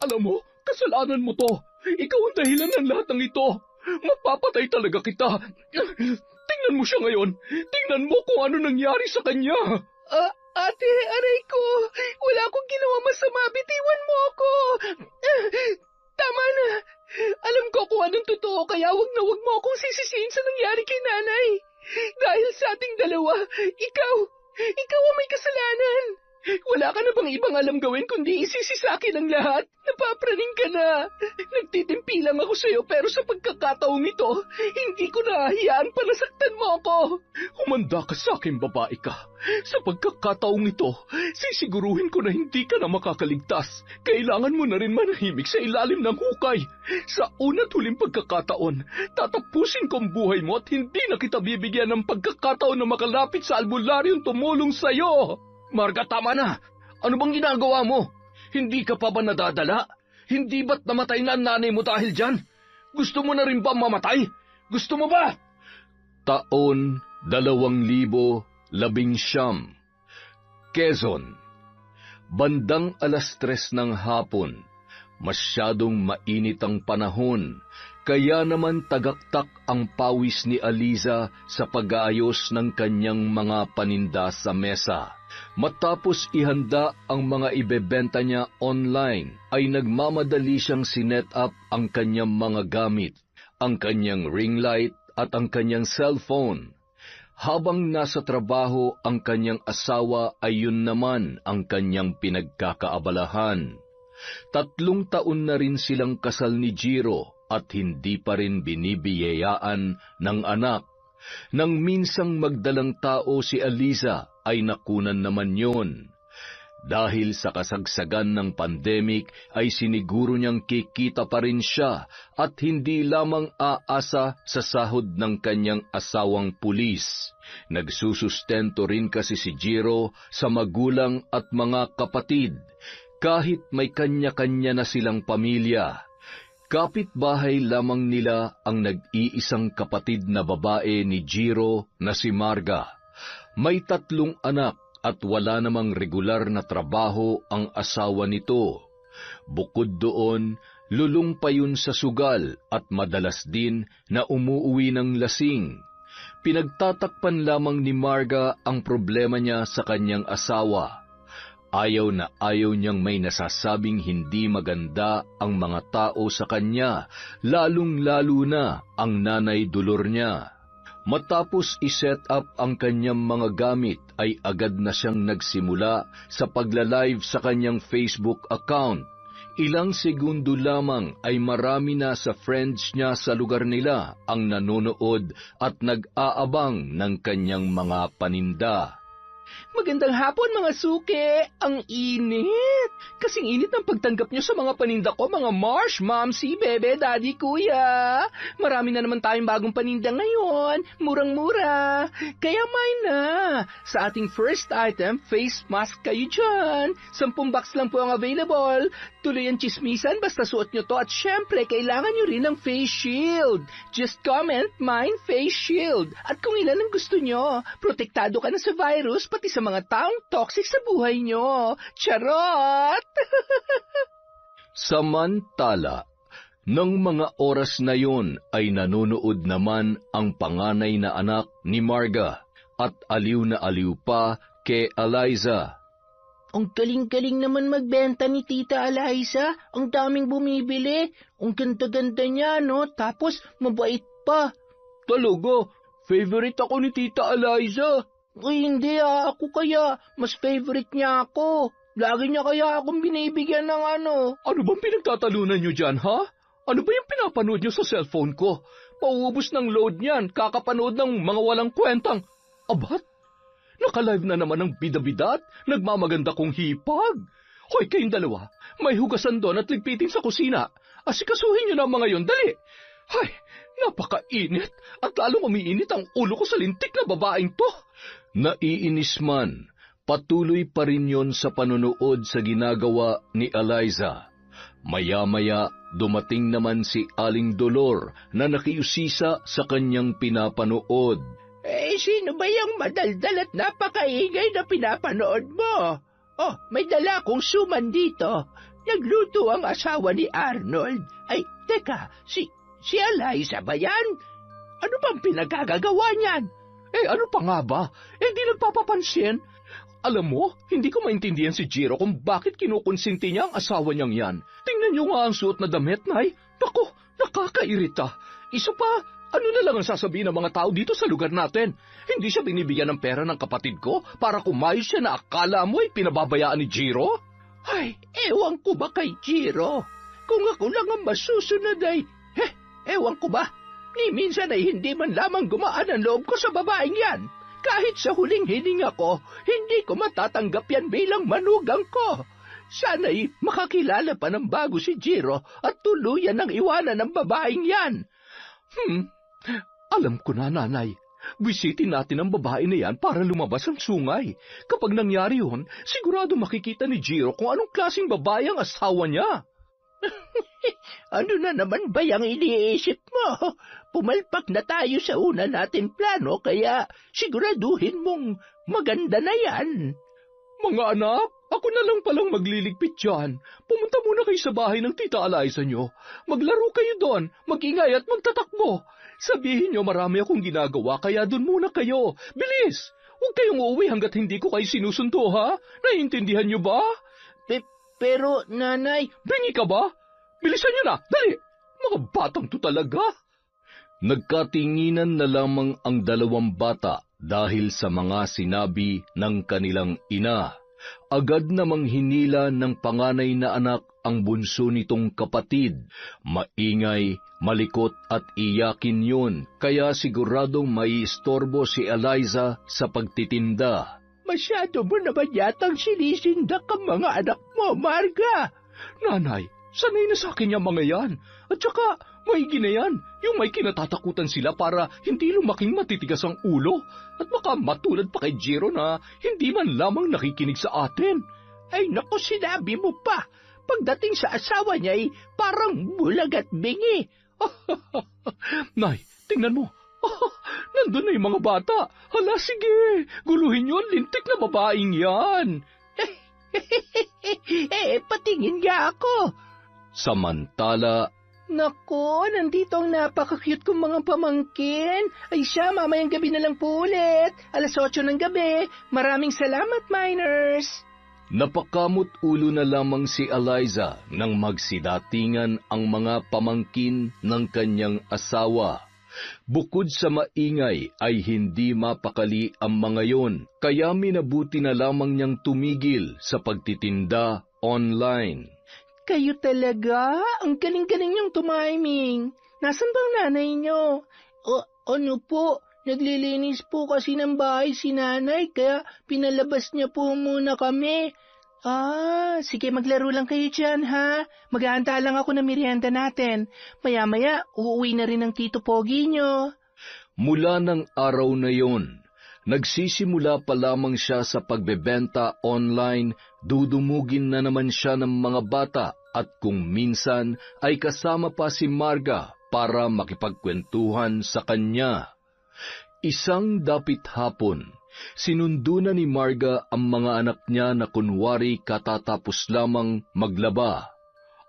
Alam mo, kasalanan mo to. Ikaw ang dahilan ng lahat ng ito. Mapapatay talaga kita. Tingnan mo siya ngayon. Tingnan mo kung ano nangyari sa kanya. Ate, aray ko. Wala akong ginawa masama. Bitiwan mo ako. Tama na. Alam ko kung anong totoo, kaya wag na wag mo akong sisisihin sa nangyari kay nanay. Dahil sa ating dalawa, ikaw ang may kasalanan. Wala ka na bang ibang alam gawin kundi isisisakin ang lahat? Napapraning ka na. Nagtitimpi lang ako sa'yo pero sa pagkakataong ito, hindi ko nahahiyaan pa nasaktan mo ako. Humanda ka sa akin, babae ka. Sa pagkakataong ito, sisiguruhin ko na hindi ka na makakaligtas. Kailangan mo na rin manahimik sa ilalim ng hukay. Sa una't huling pagkakataon, tatapusin ko ang buhay mo at hindi na kita bibigyan ng pagkakataon na makalapit sa albularyong tumulong sa'yo. Marga, tama na. Ano bang ginagawa mo? Hindi ka pa ba nadadala? Hindi ba't namatay na ang nanay mo dahil dyan? Gusto mo na rin ba mamatay? Gusto mo ba? Taon 2019, Quezon. Bandang 3:00 ng hapon. Masyadong mainit ang panahon, kaya naman tagaktak ang pawis ni Aliza sa pag-aayos ng kanyang mga paninda sa mesa. Matapos ihanda ang mga ibebenta niya online, ay nagmamadali siyang sinet up ang kanyang mga gamit, ang kanyang ring light at ang kanyang cellphone. Habang nasa trabaho ang kanyang asawa ay yun naman ang kanyang pinagkakaabalahan. 3 taon na rin silang kasal ni Jiro at hindi pa rin binibiyayaan ng anak. Nang minsang magdalang tao si Aliza ay nakunan naman yon. Dahil sa kasagsagan ng pandemic ay siniguro niyang kikita pa rin siya at hindi lamang aasa sa sahod ng kanyang asawang pulis. Nagsusustento rin kasi si Jiro sa magulang at mga kapatid, kahit may kanya-kanya na silang pamilya. Kapitbahay lamang nila ang nag-iisang kapatid na babae ni Jiro na si Marga. May 3 anak at wala namang regular na trabaho ang asawa nito. Bukod doon, lulong pa yun sa sugal at madalas din na umuuwi ng lasing. Pinagtatakpan lamang ni Marga ang problema niya sa kanyang asawa. Ayaw na ayaw niyang may nasasabing hindi maganda ang mga tao sa kanya, lalong-lalo na ang nanay dulor niya. Matapos iset up ang kanyang mga gamit ay agad na siyang nagsimula sa pagla-live sa kanyang Facebook account. Ilang segundo lamang ay marami na sa friends niya sa lugar nila ang nanonood at nag-aabang ng kanyang mga paninda. Magandang hapon mga suki! Ang init! Kasing init ng pagtanggap niyo sa mga paninda ko, mga Marsh, Momsy, Bebe, Daddy, Kuya. Marami na naman tayong bagong paninda ngayon, murang-mura. Kaya may na! Sa ating first item, face mask kayo dyan. 10 box lang po ang available. Tuloy ang chismisan, basta suot nyo to at syempre, kailangan nyo rin ng face shield. Just comment, mine face shield. At kung ilan ang gusto nyo, protektado ka na sa virus, pati sa mga taong toxic sa buhay nyo. Charot! Samantala, ng mga oras na yon ay nanonood naman ang panganay na anak ni Marga at aliw na aliw pa kay Aliza. Ang galing-galing naman magbenta ni Tita Aliza. Ang daming bumibili. Ang ganda-ganda niya, no? Tapos mabait pa. Talaga, favorite ako ni Tita Aliza. Ay, hindi ako kaya. Mas favorite niya ako. Lagi niya kaya akong binibigyan ng ano. Ano bang pinagtatalunan niyo dyan, ha? Ano ba yung pinapanood niyo sa cellphone ko? Pauubos ng load niyan, kakapanood ng mga walang kwentang. Abat? Naka-live na naman ng bida-bidat, nagmamaganda kong hipag. Hoy, kayong dalawa, may hugasan doon at ligpitin sa kusina. Asikasuhin niyo na mga yon, dali. Hay, napakainit at lalong umiinit ang ulo ko sa lintik na babaeng to. Naiinis man, patuloy pa rin yon sa panonood sa ginagawa ni Aliza. Maya-maya, dumating naman si Aling Dolor na nakiusisa sa kanyang pinapanood. Sino ba yung madaldal at napakaingay na pinapanood mo? Oh, may dala akong suman dito. Nagluto ang asawa ni Arnold. Ay, teka, si Eliza ba yan? Ano bang pinagagagawa niyan? Ano pa nga ba? Di nagpapapansin. Alam mo, hindi ko maintindihan si Jiro kung bakit kinukonsinti niya ang asawa niyang yan. Tingnan niyo nga ang suot na damit, Nay. Naku, nakakairita. Isa pa, ano na lang ang sasabihin ng mga tao dito sa lugar natin? Hindi siya binibigyan ng pera ng kapatid ko para kumayos siya na akala mo ay pinababayaan ni Jiro? Ay, ewan ko ba kay Jiro? Kung ako lang ang masusunod ay, ewan ko ba? Ni minsan ay hindi man lamang gumaan ang loob ko sa babaeng yan. Kahit sa huling hininga ko, hindi ko matatanggap yan bilang manugang ko. Sana'y makakilala pa ng bago si Jiro at tuluyan ng iwanan ng babaeng yan. Alam ko na, Nanay. Bisitin natin ang babae na yan para lumabas ang sungay. Kapag nangyari yun, sigurado makikita ni Jiro kung anong klaseng babae ang asawa niya. Ano na naman ba yung iniisip mo? Pumalpak na tayo sa una natin plano, kaya siguraduhin mong maganda na yan. Mga anak, ako na lang palang magliligpit dyan. Pumunta muna kayo sa bahay ng Tita Eliza nyo. Maglaro kayo doon, mag-ingay at magtatakbo. Sabihin nyo marami akong ginagawa, kaya doon muna kayo. Bilis! Huwag kayong uuwi hanggat hindi ko kayo sinusundo, ha? Naiintindihan nyo ba? Pero, Nanay... Bingi ka ba? Bilisan nyo na! Dali! Mga batang to talaga! Nagkatinginan na lamang ang dalawang bata dahil sa mga sinabi ng kanilang ina. Agad namang hinila ng panganay na anak ang bunso nitong kapatid. Maingay, malikot at iyakin yun, kaya siguradong maiistorbo si Eliza sa pagtitinda. Masyado mo naman yatang sinisindak ang mga anak mo, Marga. Nanay, sanay na sa akin yung mga yan. At saka, maigi na yan. Yung may kinatatakutan sila para hindi lumaking matitigas ang ulo. At baka matulad pa kay Jiro na hindi man lamang nakikinig sa atin. Ay naku, sinabi mo pa. Pagdating sa asawa niya ay parang bulag at bingi. Nay, tingnan mo. Nandun na yung mga bata. Hala, sige. Guluhin yun, lintik na babaeng yan. Patingin nga ako. Samantala, Naku, nandito ang napaka-cute kong mga pamangkin. Ay siya, mamayang gabi na lang po ulit. 8:00 ng gabi. Maraming salamat, miners. napakamot ulo na lamang si Eliza nang magsidatingan ang mga pamangkin ng kanyang asawa. Bukod sa maingay ay hindi mapakali ang mga yon, kaya minabuti na lamang niyang tumigil sa pagtitinda online. Kayo talaga? Ang galing-galing niyong tumiming. Nasaan bang nanay niyo? Ano po? Naglilinis po kasi ng bahay si nanay, kaya pinalabas niya po muna kami. Sige, maglaro lang kayo dyan, ha? Maghahanda lang ako ng merienda natin. Maya-maya, uuwi na rin ang Tito Pogi nyo. Mula ng araw na yon, nagsisimula pa lamang siya sa pagbebenta online, dudumugin na naman siya ng mga bata at kung minsan ay kasama pa si Marga para makipagkwentuhan sa kanya. Isang dapit hapon, sinundo na ni Marga ang mga anak niya na kunwari katatapos lamang maglaba.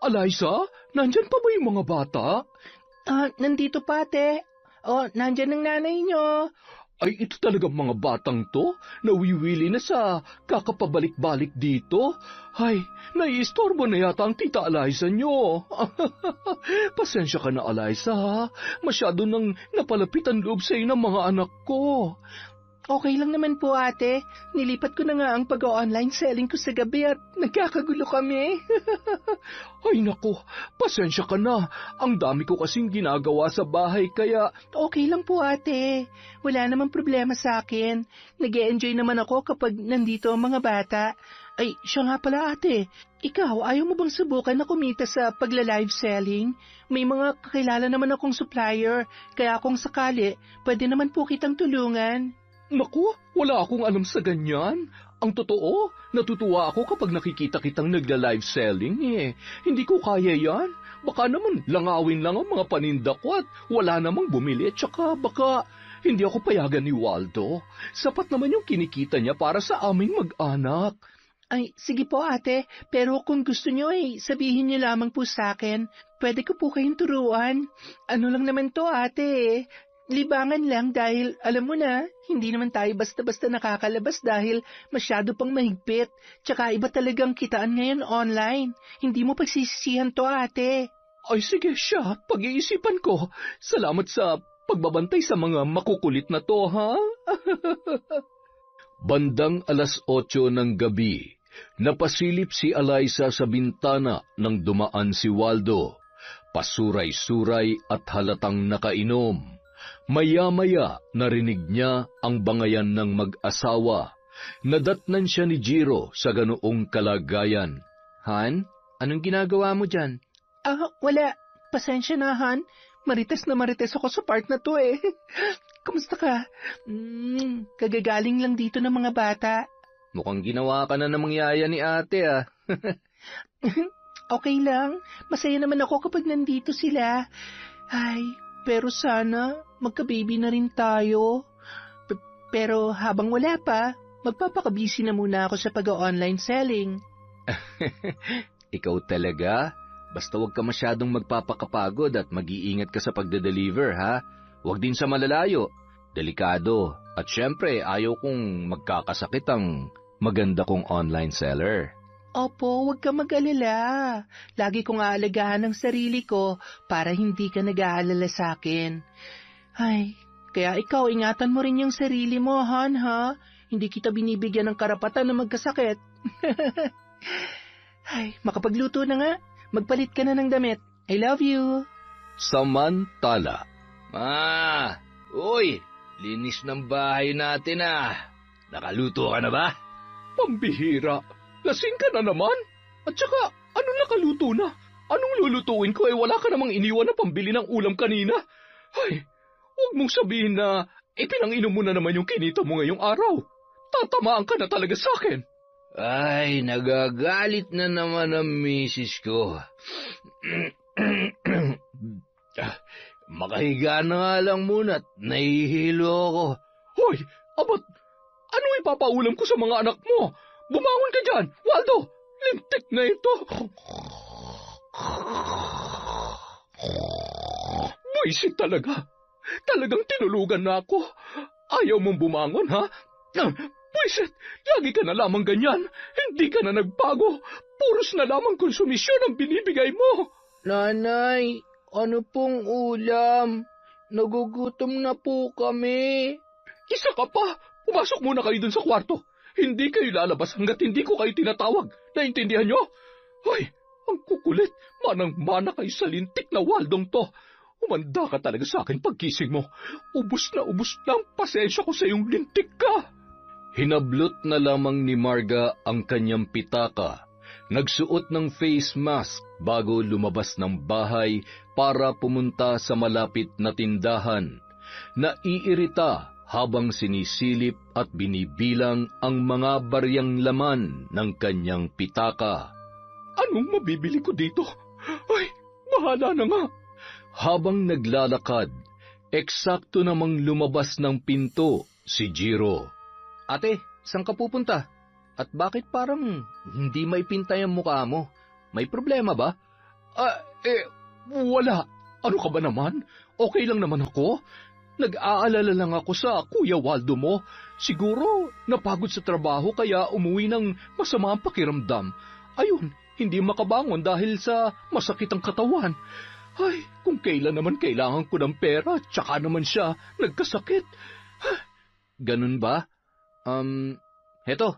Eliza, nandyan pa ba yung mga bata? Nandito pa, ate. Nandyan ang nanay nyo. Ay, ito talagang mga batang to, nawiwili na sa kakapabalik-balik dito. Ay, naiistorbo na yata ang Tita Eliza nyo. Pasensya ka na, Eliza, ha? Masyado nang napalapit ang loob sa ng mga anak ko. Okay lang naman po, ate. Nilipat ko na nga ang pag-online selling ko sa gabi at nagkakagulo kami. Ay nako, pasensya ka na. Ang dami ko kasing ginagawa sa bahay kaya... Okay lang po, ate. Wala namang problema sa akin. Nag-e-enjoy naman ako kapag nandito ang mga bata. Ay, siya nga pala, ate. Ikaw, ayaw mo bang subukan na kumita sa pagla-live selling? May mga kakilala naman akong supplier, kaya kung sakali, pwede naman po kitang tulungan. Naku, wala akong alam sa ganyan. Ang totoo, natutuwa ako kapag nakikita kitang nagla-live selling eh. Hindi ko kaya yan. Baka naman langawin lang ang mga paninda ko at wala namang bumili at saka baka hindi ako payagan ni Waldo. Sapat naman yung kinikita niya para sa aming mag-anak. Ay, sige po ate, pero kung gusto nyo sabihin nyo lamang po sa akin. Pwede ko po kayong turuan. Ano lang naman to ate libangan lang dahil alam mo na, hindi naman tayo basta-basta nakakalabas dahil masyado pang mahigpit. Tsaka iba talagang kitaan ngayon online. Hindi mo pagsisisihan to ate. Ay sige siya, pag-iisipan ko. Salamat sa pagbabantay sa mga makukulit na to, ha? Bandang 8:00 ng gabi, napasilip si Eliza sa bintana nang dumaan si Waldo. Pasuray-suray at halatang nakainom. Maya-maya narinig niya ang bangayan ng mag-asawa. Nadatnan siya ni Jiro sa ganoong kalagayan. Han, anong ginagawa mo dyan? Wala. Pasensya na, Han. Marites na marites ako sa part na to Kamusta ka? Kagagaling lang dito ng mga bata. Mukhang ginawa ka na ng mangyaya ni ate, ah. Okay lang. Masaya naman ako kapag nandito sila. Ay, pero sana magka-baby na rin tayo. Pero habang wala pa, magpapakabisi na muna ako sa pag-online selling. Ikaw talaga? Basta huwag ka masyadong magpapakapagod at mag-iingat ka sa pagde-deliver, ha? Huwag din sa malalayo. Delikado. At syempre, ayaw kong magkakasakit ang maganda kong online seller. Opo, huwag ka mag-alala. Lagi kong aalagaan ang sarili ko para hindi ka nag-aalala sa akin. Ay, kaya ikaw, ingatan mo rin yung sarili mo, Han, ha? Hindi kita binibigyan ng karapatan na magkasakit. Ay, makapagluto na nga. Magpalit ka na ng damit. I love you. Samantala, Uy, linis ng bahay natin, ah. Nakaluto ka na ba? pambihira, lasing ka na naman? At saka, anong nakaluto na? Anong lulutuin ko wala ka namang iniwan na pambili ng ulam kanina? Ay, huwag mong sabihin na ipinang-inom mo na naman yung kinita mo ngayong araw. Tatamaan ka na talaga sa akin. Ay, nagagalit na naman ang misis ko. Makahiga na nga lang muna at nahihilo ako. Hoy, abot, ano ipapaulam ko sa mga anak mo? Bumangon ka dyan, Waldo! Lintik na ito! Buisit talaga. Talagang tinulugan na ako. Ayaw mong bumangon, ha? Buisit, lagi ka na lamang ganyan. Hindi ka na nagbago. Puros na lamang konsumisyon ang binibigay mo. Nanay, ano pong ulam? Nagugutom na po kami. Isa ka pa. Pumasok muna kayo dun sa kwarto. Hindi kayo lalabas hanggat hindi ko kayo tinatawag. Naintindihan nyo? Hoy, ang kukulit. Manang-mana kayo sa lintik na Waldong to. Umanda ka talaga sa akin pagkising mo. Ubus na ang pasensya ko sa iyong lintik ka. Hinablot na lamang ni Marga ang kanyang pitaka. Nagsuot ng face mask bago lumabas ng bahay para pumunta sa malapit na tindahan. Naiirita habang sinisilip at binibilang ang mga baryang laman ng kanyang pitaka. Anong mabibili ko dito? Ay, bahala na nga. Habang naglalakad, eksakto namang lumabas ng pinto si Jiro. Ate, saan ka pupunta? At bakit parang hindi maipintay ang mukha mo? May problema ba? Wala. Ano ka ba naman? Okay lang naman ako. Nag-aalala lang ako sa Kuya Waldo mo. Siguro napagod sa trabaho kaya umuwi ng masama ang pakiramdam. Ayun, hindi makabangon dahil sa masakit ang katawan. Ay, kung kailan naman kailangan ko ng pera, tsaka naman siya nagkasakit. Ganun ba? Heto,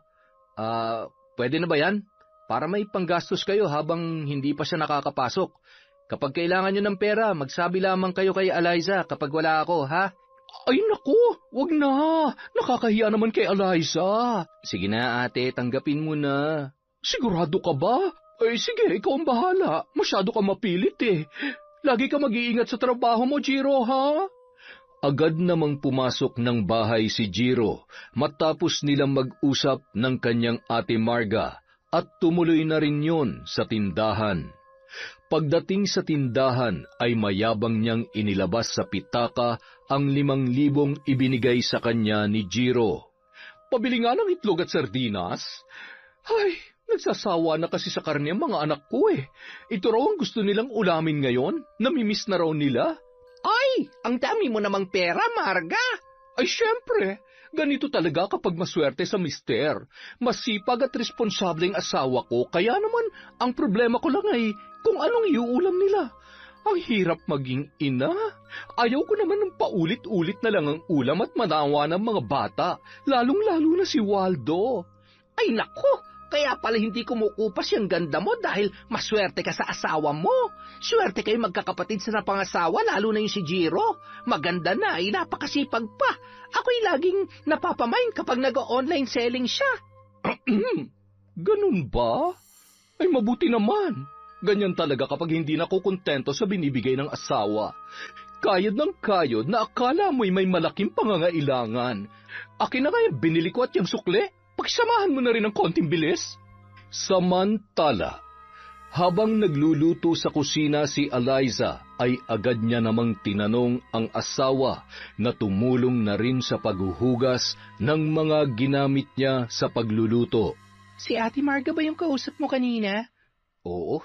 pwede na ba yan? Para may panggastos kayo habang hindi pa siya nakakapasok. Kapag kailangan nyo ng pera, magsabi lamang kayo kay Eliza kapag wala ako, ha? Ay naku, wag na. Nakakahiya naman kay Eliza. Sige na ate, tanggapin mo na. Sigurado ka ba? Ay sige, ikaw ang bahala. Masyado ka mapilit Lagi ka mag-iingat sa trabaho mo, Jiro, ha? Agad namang pumasok ng bahay si Jiro matapos nilang mag-usap ng kanyang ate Marga at tumuloy na rin yon sa tindahan. Pagdating sa tindahan ay mayabang niyang inilabas sa pitaka ang 5,000 ibinigay sa kanya ni Jiro. Pabili nga ng itlog at sardinas. Ay, nagsasawa na kasi sa karne ang mga anak ko eh. Ito raw ang gusto nilang ulamin ngayon. Namimiss na raw nila. Ay, ang dami mo namang pera, Marga. Ay, syempre. Ganito talaga kapag maswerte sa mister. Masipag at responsableng asawa ko, kaya naman ang problema ko lang ay kung anong iuulam nila. Ang hirap maging ina. Ayaw ko naman ng paulit-ulit na lang ang ulam at manawa ng mga bata, lalong-lalo na si Waldo. Ay nako, kaya pala hindi kumukupas yung ganda mo dahil maswerte ka sa asawa mo. Swerte kayo magkakapatid sa napangasawa, lalo na yung si Jiro. Maganda na, ay napakasipag pa. Ako'y laging napapamain kapag nag-online selling siya. Ganun ba? Ay mabuti naman. Ganyan talaga kapag hindi na ko kontento sa binibigay ng asawa. Kayod ng kayod na akala mo'y may malaking pangangailangan. Akin na kaya binili ko at yung sukle, pagsamahan mo na rin ng konting bilis. Samantala, habang nagluluto sa kusina si Eliza, ay agad niya namang tinanong ang asawa na tumulong na rin sa paghuhugas ng mga ginamit niya sa pagluluto. Si Ate Marga ba yung kausap mo kanina? Oo,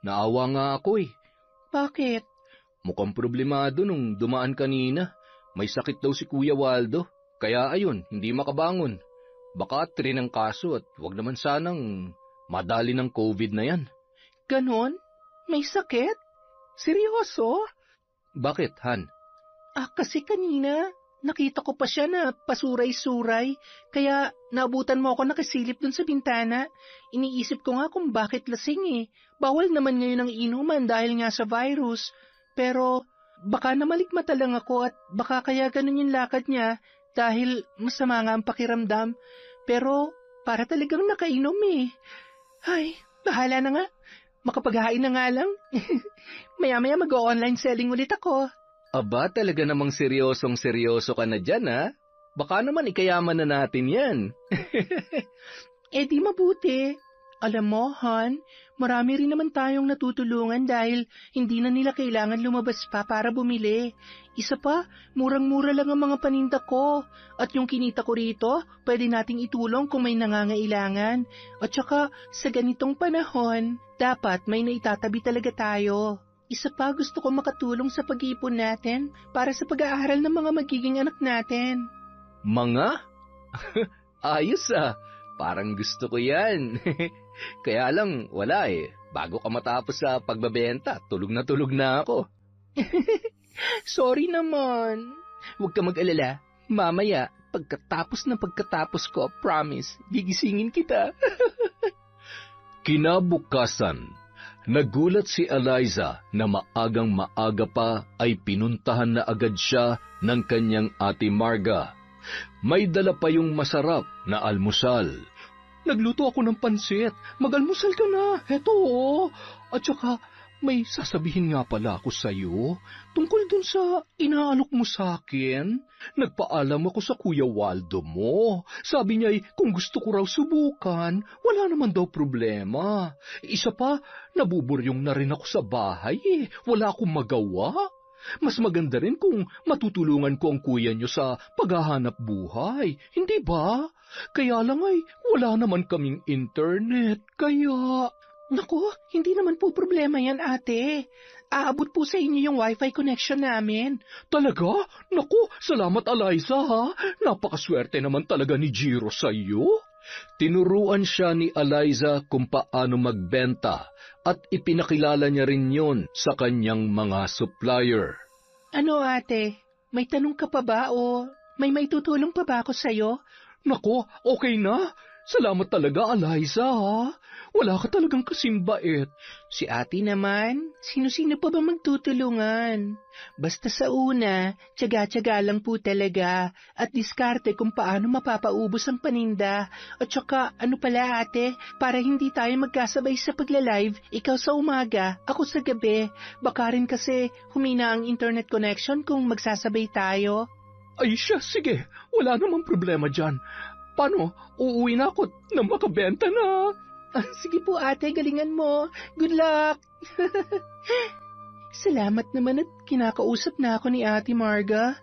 naawa nga ako eh. Bakit? Mukhang problemado nung dumaan kanina. May sakit daw si Kuya Waldo, kaya ayun, hindi makabangon. Baka rin ang kaso at wag naman sanang madali ng COVID na yan. Ganon? May sakit? Seryoso? Bakit, Han? Kasi kanina, nakita ko pa siya na pasuray-suray, kaya naabutan mo ako nakasilip dun sa bintana. Iniisip ko nga kung bakit lasing eh. Bawal naman ngayon ang inuman dahil nga sa virus. Pero baka namalikmata lang ako at baka kaya ganun yung lakad niya dahil masama nga ang pakiramdam. Pero para talagang nakainom eh. Ay, bahala na nga. Makapaghain na nga lang. Maya-maya mag-online selling ulit ako. Aba, talaga namang seryosong-seryoso ka na dyan, ha? Baka naman ikayaman na natin yan. Di mabuti. Alam mo, Han, marami rin naman tayong natutulungan dahil hindi na nila kailangan lumabas pa para bumili. Isa pa, murang-mura lang ang mga paninda ko. At yung kinita ko rito, pwede nating itulong kung may nangangailangan. At saka, sa ganitong panahon, dapat may naitatabi talaga tayo. Isa pa, gusto ko makatulong sa pag-iipon natin para sa pag-aaral ng mga magiging anak natin. Mga? Ayos ah. Parang gusto ko yan. Kaya lang, wala eh. Bago ka matapos sa pagbabenta, tulog na ako. Sorry naman. Huwag ka mag-alala. Mamaya, pagkatapos ko, promise, gigisingin kita. Kinabukasan, nagulat si Eliza na maagang maaga pa ay pinuntahan na agad siya ng kanyang Ate Marga. May dala pa yung masarap na almusal. Nagluto ako ng pansit. Mag-almusal ka na. Heto oh. At saka, may sasabihin nga pala ako sa'yo. Tungkol dun sa inaalok mo sa akin. Nagpaalam ako sa Kuya Waldo mo. Sabi niya kung gusto ko raw subukan, wala naman daw problema. Isa pa, nabuburyong na rin ako sa bahay eh. Wala akong magawa. Mas maganda rin kung matutulungan ko ang kuya niyo sa paghahanap buhay, hindi ba? Kaya lang ay wala naman kaming internet, kaya... Naku, hindi naman po problema yan, ate. Aabot po sa inyo yung wifi connection namin. Talaga? Naku, salamat Eliza ha. Napakaswerte naman talaga ni Jiro sa iyo. Tinuruan siya ni Eliza kung paano magbenta at ipinakilala niya rin yon sa kanyang mga supplier. Ano ate, may tanong ka pa ba o may tutulong pa ba ako sa'yo? Nako, okay na. Salamat talaga, Eliza, ha? Wala ka talagang kasimbait. Si ate naman, sino-sino pa ba magtutulungan? Basta sa una, tiyaga-tiyaga lang po talaga at diskarte kung paano mapapaubos ang paninda. At saka, ano pala ate, para hindi tayo magkasabay sa pagla-live, ikaw sa umaga, ako sa gabi. Baka rin kasi humina ang internet connection kung magsasabay tayo. Ay siya, sige. Wala namang problema dyan. Paano? Uuwi na ako na makabenta na. Sige po ate, galingan mo. Good luck! Salamat naman at kinakausap na ako ni Ate Marga.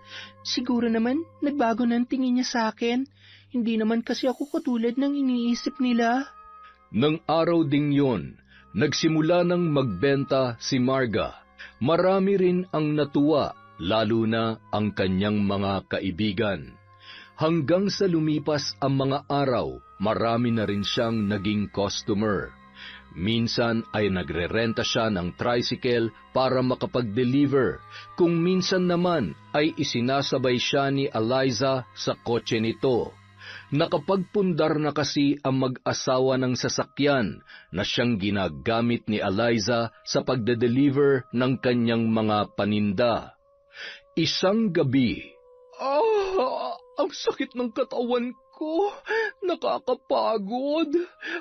Siguro naman nagbago na ang tingin niya sa akin. Hindi naman kasi ako katulad ng iniisip nila. Nang araw ding yon, nagsimula ng magbenta si Marga. Marami rin ang natuwa, lalo na ang kanyang mga kaibigan. Hanggang sa lumipas ang mga araw, marami na rin siyang naging customer. Minsan ay nagrerenta siya ng tricycle para makapag-deliver. Kung minsan naman ay isinasabay siya ni Eliza sa kotse nito. Nakapagpundar na kasi ang mag-asawa ng sasakyan na siyang ginagamit ni Eliza sa pagde-deliver ng kanyang mga paninda. Isang gabi, ang sakit ng katawan ko. Nakakapagod.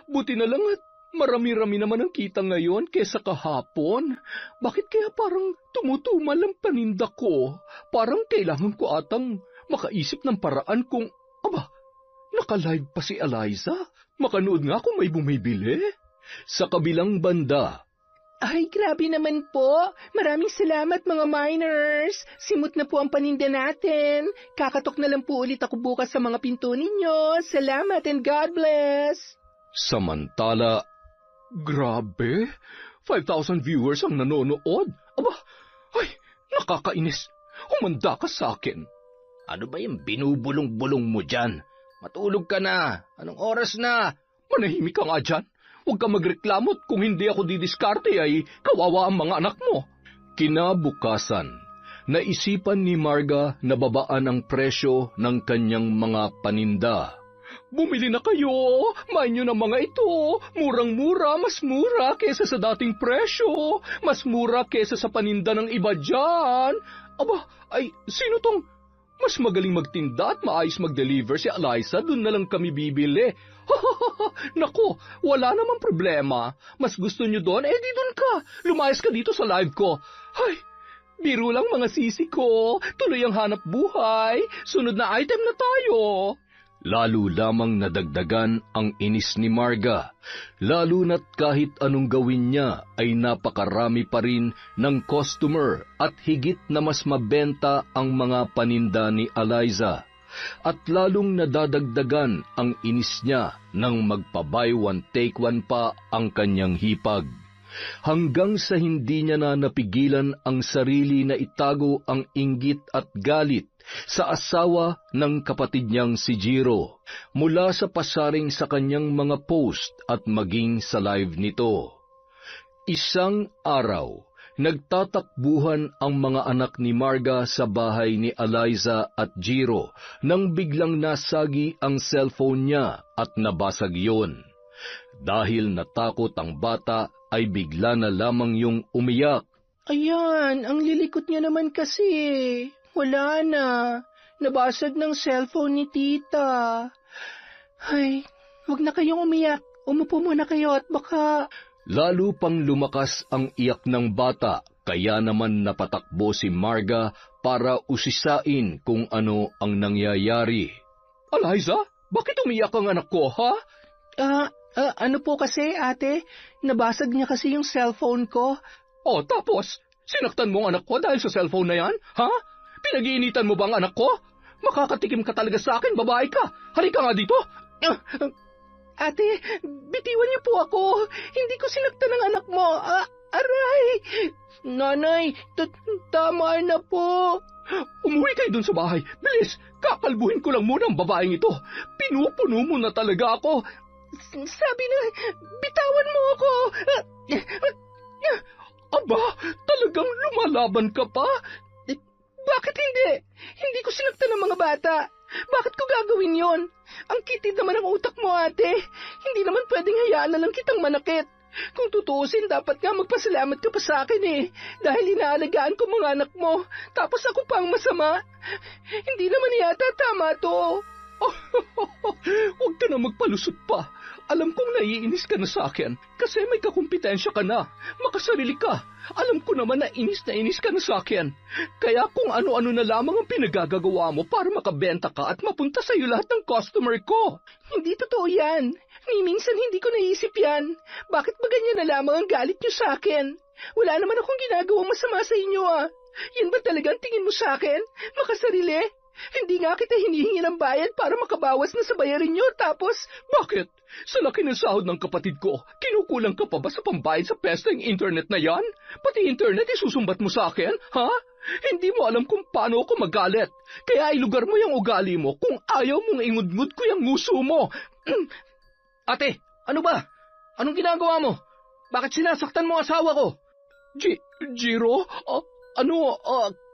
Buti na lang at marami-rami naman ang kita ngayon kesa kahapon. Bakit kaya parang tumutumal ang paninda ko? Parang kailangan ko atang makaisip ng paraan kung, naka-live pa si Eliza? Makanood nga kung may bumibili. Sa kabilang banda, Ay, grabe naman po. Maraming salamat mga miners. Simot na po ang paninda natin. Kakatok na lang po ulit ako bukas sa mga pinto ninyo. Salamat and God bless. samantala, Grabe, 5,000 viewers ang nanonood. Nakakainis. Humanda ka sa akin. ano ba yung binubulong-bulong mo dyan? Matulog ka na. Anong oras na? Manahimik ka nga dyan. Huwag ka magreklamo kung hindi ako didiskarte ay kawawa ang mga anak mo. Kinabukasan, naisipan ni Marga na babaan ang presyo ng kanyang mga paninda. Bumili na kayo. Main nyo ng mga ito. Murang-mura, mas mura kesa sa dating presyo. Mas mura kesa sa paninda ng iba dyan. Sino tong mas magaling magtinda at maayos mag-deliver? Si Eliza, dun na lang kami bibili. Naku, wala namang problema. Mas gusto nyo doon, di doon ka. Lumayas ka dito sa live ko. Biro lang mga sisi ko. Tuloy ang hanap buhay. Sunod na item na tayo. Lalo lamang nadagdagan ang inis ni Marga, lalo na't kahit anong gawin niya ay napakarami pa rin ng customer at higit na mas mabenta ang mga paninda ni Eliza. At lalong nadadagdagan ang inis niya nang magpa-buy one take one pa ang kanyang hipag. Hanggang sa hindi niya na napigilan ang sarili na itago ang inggit at galit sa asawa ng kapatid niyang si Jiro, mula sa pasaring sa kanyang mga post at maging sa live nito. Isang araw, nagtatakbuhan ang mga anak ni Marga sa bahay ni Eliza at Jiro nang biglang nasagi ang cellphone niya at nabasag yon. Dahil natakot ang bata, ay bigla na lamang yung umiyak. Ayan, ang lilikot niya naman kasi. Wala na. Nabasag ng cellphone ni tita. Ay, wag na kayong umiyak. Umupo muna kayo at baka... Lalo pang lumakas ang iyak ng bata, kaya naman napatakbo si Marga para usisain kung ano ang nangyayari. Eliza, bakit umiyak ang anak ko, ha? Ano po kasi, ate? Nabasag niya kasi yung cellphone ko. Tapos, sinaktan mo ang anak ko dahil sa cellphone na yan, ha? Pinag-iinitan mo ba ang anak ko? Makakatikim ka talaga sa akin, babae ka. Halika nga dito. Ate, bitiwan niyo po ako. Hindi ko sinaktan ng anak mo. Aray! Nanay, tama na po. Umuwi kayo dun sa bahay. Bilis, kakalbuhin ko lang muna ang babaeng ito. Pinupuno mo na talaga ako. Sabi na, bitawan mo ako. Talagang lumalaban ka pa? Bakit hindi? Hindi ko sinaktan ng mga bata. Bakit ko gagawin yon? Ang kitid naman ang utak mo, ate. Hindi naman pwedeng hayaan na lang kitang manakit. Kung tutuusin, dapat nga magpasalamat ka pa sa akin dahil inaalagaan ko mga anak mo. Tapos ako pa ang masama. Hindi naman yata tama to. Huwag ka na magpalusot pa. Alam kong naiinis ka na sa akin kasi may kakumpetensya ka na. Makasarili ka. Alam ko naman na inis ka na sa akin. Kaya kung ano-ano na lamang ang pinagagagawa mo para makabenta ka at mapunta sa iyo lahat ng customer ko. Hindi totoo yan. Ni minsan hindi ko naisip yan. Bakit ba ganyan na lamang ang galit niyo sa akin? Wala naman akong ginagawang masama sa inyo Yan ba talagang tingin mo sa akin? Makasarili? Hindi nga kita hinihingi ng bayad para makabawas na sa bayarin nyo, tapos... Bakit? Sa laki ng sahod ng kapatid ko, kinukulang ka pa ba sa pambayad sa pesteng internet na yan? Pati internet isusumbat mo sa akin, ha? Hindi mo alam kung paano ako magalit. Kaya ilugar mo yung ugali mo kung ayaw mong ingudngud ko yung nguso mo. Ate, ano ba? Anong ginagawa mo? Bakit sinasaktan mo asawa ko? Jiro?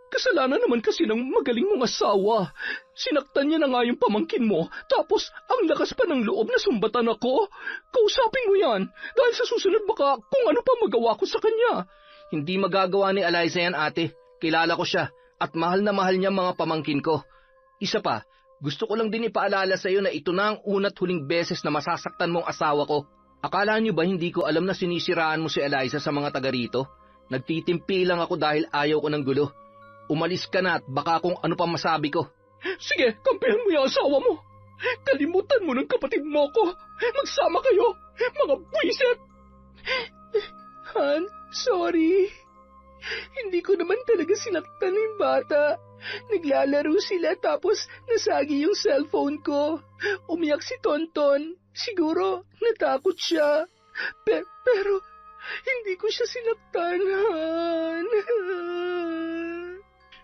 Kasalanan naman kasi ng magaling mong asawa. Sinaktan niya na nga yung pamangkin mo, tapos ang lakas pa ng loob na sumbatan ako. Kausapin mo yan, dahil sa susunod baka kung ano pa magawa ko sa kanya. Hindi magagawa ni Eliza yan, ate. Kilala ko siya, at mahal na mahal niya mga pamangkin ko. Isa pa, gusto ko lang din ipaalala sa iyo na ito na ang una't huling beses na masasaktan mong asawa ko. Akala niyo ba hindi ko alam na sinisiraan mo si Eliza sa mga taga rito? Nagtitimpi lang ako dahil ayaw ko ng gulo. Umalis ka na at baka kung ano pa masabi ko. Sige, kampihan mo yung asawa mo. Kalimutan mo ng kapatid mo ko. Magsama kayo, mga buwisit. Han, sorry. Hindi ko naman talaga sinaktan yung bata. Naglalaro sila tapos nasagi yung cellphone ko. Umiyak si Tonton. Siguro natakot siya. Pero hindi ko siya sinaktan, Han.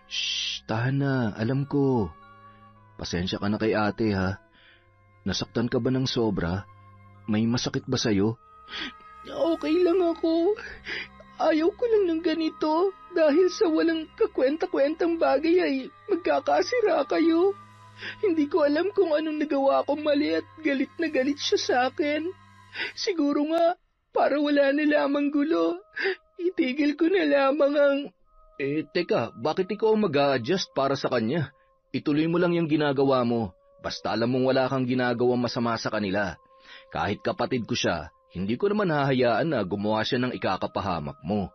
Shh, tahan na. Alam ko. Pasensya ka na kay ate, ha? Nasaktan ka ba ng sobra? May masakit ba sa'yo? Okay lang ako. Ayaw ko lang ng ganito dahil sa walang kakwenta-kwentang bagay ay magkakasira kayo. Hindi ko alam kung anong nagawa kong mali at galit na galit siya sa akin. Siguro nga, para wala na lamang gulo, itigil ko na lamang ang... Teka, bakit ikaw mag-a-adjust para sa kanya? Ituloy mo lang yung ginagawa mo. Basta alam mong wala kang ginagawang masama sa kanila. Kahit kapatid ko siya, hindi ko naman hahayaan na gumawa siya ng ikakapahamak mo.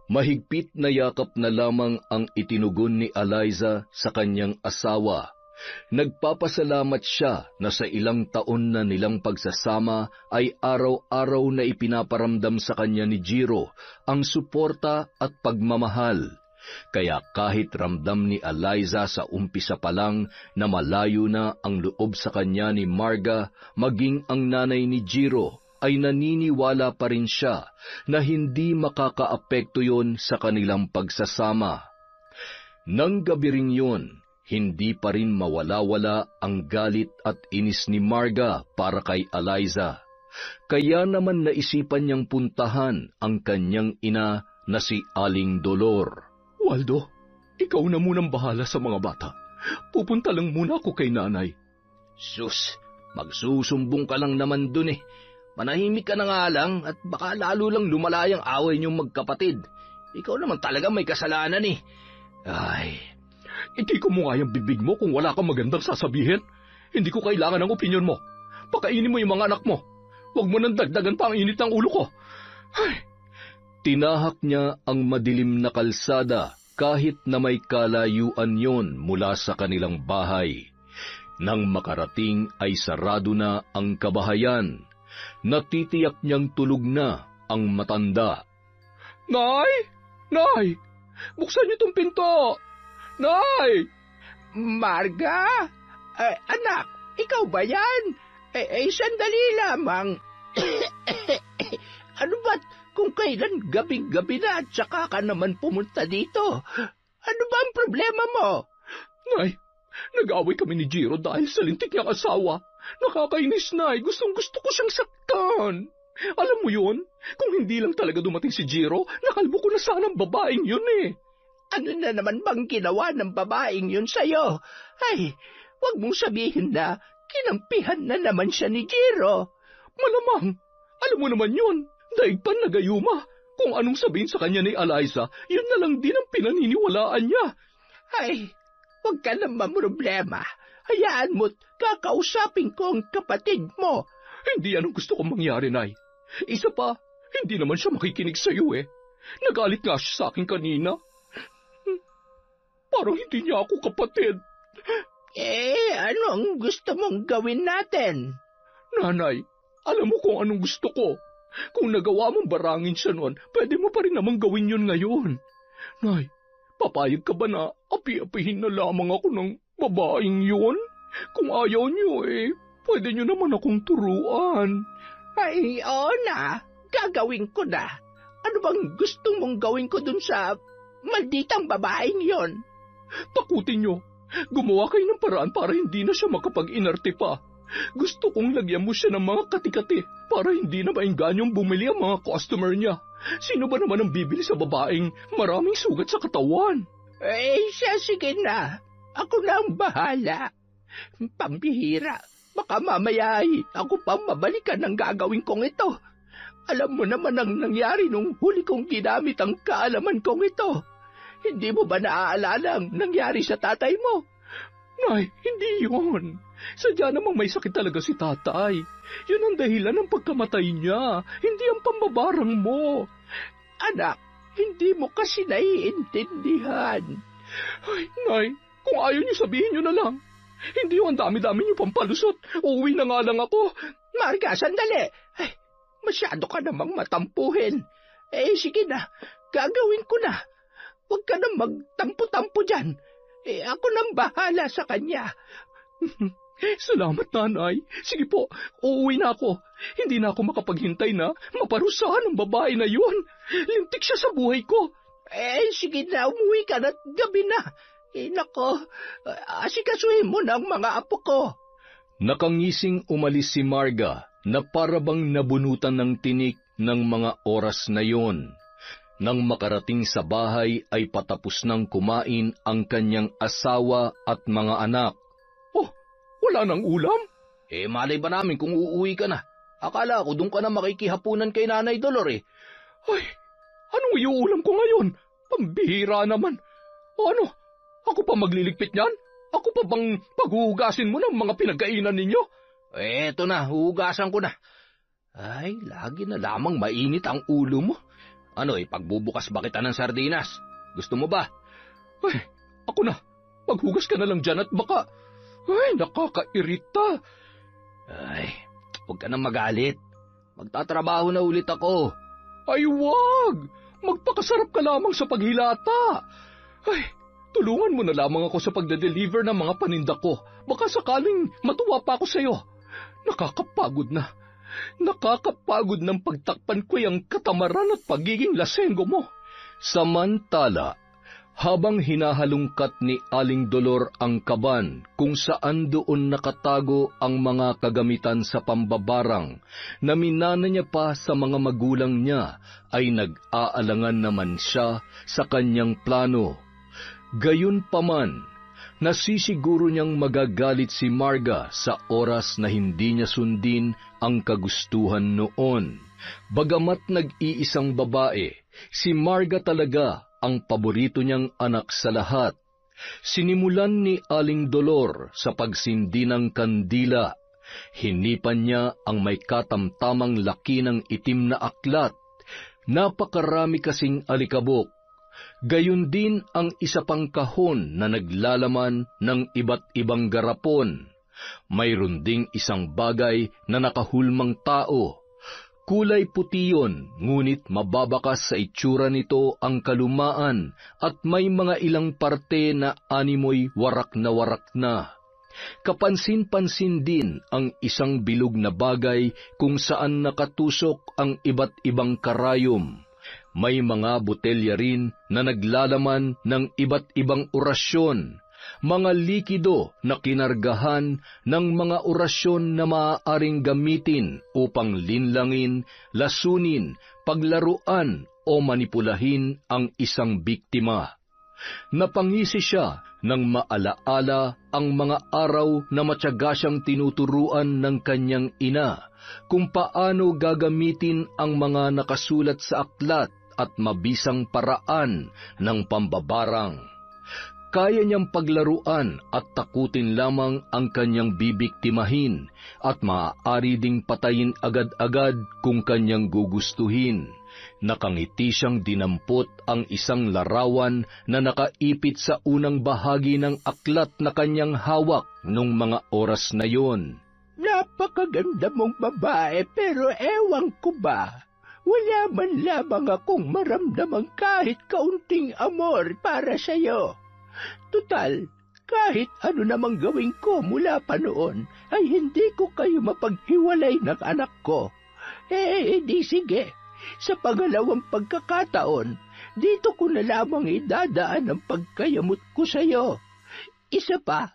Mahigpit na yakap na lamang ang itinugon ni Eliza sa kanyang asawa. Nagpapasalamat siya na sa ilang taon na nilang pagsasama ay araw-araw na ipinaparamdam sa kanya ni Jiro ang suporta at pagmamahal. Kaya kahit ramdam ni Eliza sa umpisa pa lang na malayo na ang loob sa kanya ni Marga, maging ang nanay ni Jiro, ay naniniwala pa rin siya na hindi makakaapekto yon sa kanilang pagsasama. Nang gabi ring yun, hindi pa rin mawala-wala ang galit at inis ni Marga para kay Eliza. Kaya naman naisipan niyang puntahan ang kanyang ina na si Aling Dolor. Waldo, ikaw na munang bahala sa mga bata. Pupunta lang muna ako kay nanay. Sus, magsusumbong ka lang naman dun eh. Manahimik ka na nga lang at baka lalo lang lumala yung away niyong magkapatid. Ikaw naman talaga may kasalanan eh. Ay... Hindi ko mo nga yung bibig mo kung wala kang magandang sasabihin. Hindi ko kailangan ng opinyon mo. Pakainin mo yung mga anak mo. Huwag mo nang dagdagan pa ang init ng ulo ko. Ay. Tinahak niya ang madilim na kalsada kahit na may kalayuan yon mula sa kanilang bahay. Nang makarating ay sarado na ang kabahayan. Natitiyak niyang tulog na ang matanda. Nay! Nay! Buksan niyo tong pinto! Nay! Marga? Anak, ikaw ba yan? Sandali lamang. Ano ba't kung kailan gabing-gabi na at saka ka naman pumunta dito? Ano ba ang problema mo? Nay, nag-away kami ni Jiro dahil sa lintik niyang asawa. Nakakainis, Nay. Gustong-gusto ko siyang saktan. Alam mo yun? Kung hindi lang talaga dumating si Jiro, nakalbo ko na sana ang babaeng yun eh. Ano na naman bang ginawa ng babaeng yun sa'yo? Ay, wag mong sabihin na kinampihan na naman siya ni Jiro. Malamang. Alam mo naman yun. Daig pa nagayuma. Kung anong sabihin sa kanya ni Eliza, yun na lang din ang pinaniniwalaan niya. Ay, wag ka na mamroblema. Hayaan mo't kakausapin ko ang kapatid mo. Hindi yan ang gusto kong mangyari, Nay. Isa pa, hindi naman siya makikinig sa'yo eh. Nagalit nga siya sa akin kanina. Parang hindi niya ako kapatid. Ano ang gusto mong gawin natin? Nanay, alam mo kung anong gusto ko. Kung nagawa mong barangin siya noon, pwede mo pa rin namang gawin yun ngayon. Nay, papayag ka ba na api-apihin na lamang ako ng Babaeng yun? Kung ayaw niyo pwede niyo naman akong turuan. Ay, oo na. Gagawin ko na. Ano bang gusto mong gawin ko dun sa malditang babaeng yon? Takutin niyo. Gumawa kayo ng paraan para hindi na siya makapag-inarte pa. Gusto kong lagyan mo siya ng mga kati-kati para hindi na mainganyong bumili ang mga customer niya. Sino ba naman ang bibili sa babaeng maraming sugat sa katawan? Siya, sige na. Ako na ang bahala. Pambihira. Baka mamaya ako pang mabalikan ng gagawin kong ito. Alam mo naman ang nangyari nung huli kong ginamit ang kaalaman kong ito. Hindi mo ba naaalala ang nangyari sa tatay mo? Nay, hindi yun. Sadya namang may sakit talaga si tatay. Yun ang dahilan ng pagkamatay niya, hindi ang pambabarang mo. Anak, hindi mo kasi naiintindihan. Ay, Nay, kung ayaw niyo sabihin niyo na lang. Hindi yung ang dami-dami niyo pampalusot. Uuwi na nga lang ako. Marga, sandali. Ay, masyado ka namang matampuhin. Sige na, gagawin ko na. Huwag ka na magtampo-tampo dyan. Ako nang bahala sa kanya. Salamat, Nanay. Sige po, uuwi na ako. Hindi na ako makapaghintay na maparusahan ang babae na yun. Lintik siya sa buhay ko. Sige na, umuwi ka na't gabi na. Nako, asikasuhin mo na ang mga apo ko. Nakangising umalis si Marga na parabang nabunutan ng tinik ng mga oras na yon. Nang makarating sa bahay ay patapos nang kumain ang kanyang asawa at mga anak. Oh, wala nang ulam? Malay ba namin kung uuwi ka na? Akala ko doon ka na makikihapunan kay Nanay Dolor Ay, anong iuulam ko ngayon? Pambihira naman. Ano? Ako pa magliligpit niyan? Ako pa bang paghuhugasin mo ng mga pinagkainan ninyo? Eto na, huhugasan ko na. Ay, lagi na lamang mainit ang ulo mo. Pagbubukas ba kita ng sardinas? Gusto mo ba? Ay, ako na. Maghugas ka na lang dyan at baka... Ay, nakakairita. Ay, huwag ka nang magalit. Magtatrabaho na ulit ako. Ay, wag! Magpakasarap ka lamang sa paghilata. Ay, tulungan mo na lamang ako sa pagde-deliver ng mga paninda ko. Baka sakaling matuwa pa ako sa'yo. Nakakapagod na. Nakakapagod ng pagtakpan ko yung katamaran at pagiging lasenggo mo. Samantala, habang hinahalungkat ni Aling Dolor ang kaban kung saan doon nakatago ang mga kagamitan sa pambabarang na minana niya pa sa mga magulang niya, ay nag-aalangan naman siya sa kanyang plano. Gayunpaman, nasisiguro niyang magagalit si Marga sa oras na hindi niya sundin ang kagustuhan noon. Bagamat nag-iisang babae, si Marga talaga ang paborito niyang anak sa lahat. Sinimulan ni Aling Dolor sa pagsindi ng kandila. Hinipan niya ang may katamtamang laki ng itim na aklat. Napakarami kasing alikabok. Gayon din ang isa pang kahon na naglalaman ng iba't ibang garapon. Mayroon ding isang bagay na nakahulmang tao. Kulay puti yun, ngunit mababakas sa itsura nito ang kalumaan at may mga ilang parte na animoy warak na. Kapansin-pansin din ang isang bilog na bagay kung saan nakatusok ang iba't ibang karayom. May mga botelya rin na naglalaman ng iba't ibang orasyon, mga likido na kinargahan ng mga orasyon na maaaring gamitin upang linlangin, lasunin, paglaruan o manipulahin ang isang biktima. Napangisi siya nang maalaala ang mga araw na matyaga siyang tinuturuan ng kanyang ina kung paano gagamitin ang mga nakasulat sa aklat at mabisang paraan ng pambabarang. Kaya niyang paglaruan at takutin lamang ang kanyang bibiktimahin at maaari ding patayin agad-agad kung kanyang gugustuhin. Nakangiti siyang dinampot ang isang larawan na nakaipit sa unang bahagi ng aklat na kanyang hawak nung mga oras na yon. Napakaganda mong babae pero ewan ko ba, wala man lamang akong maramdamang kahit kaunting amor para sa'yo. Tutal, kahit ano namang gawin ko mula pa noon, ay hindi ko kayo mapaghiwalay ng anak ko. Di sige. Sa pangalawang pagkakataon, dito ko na lamang idadaan ang pagkayamot ko sa iyo. Isa pa,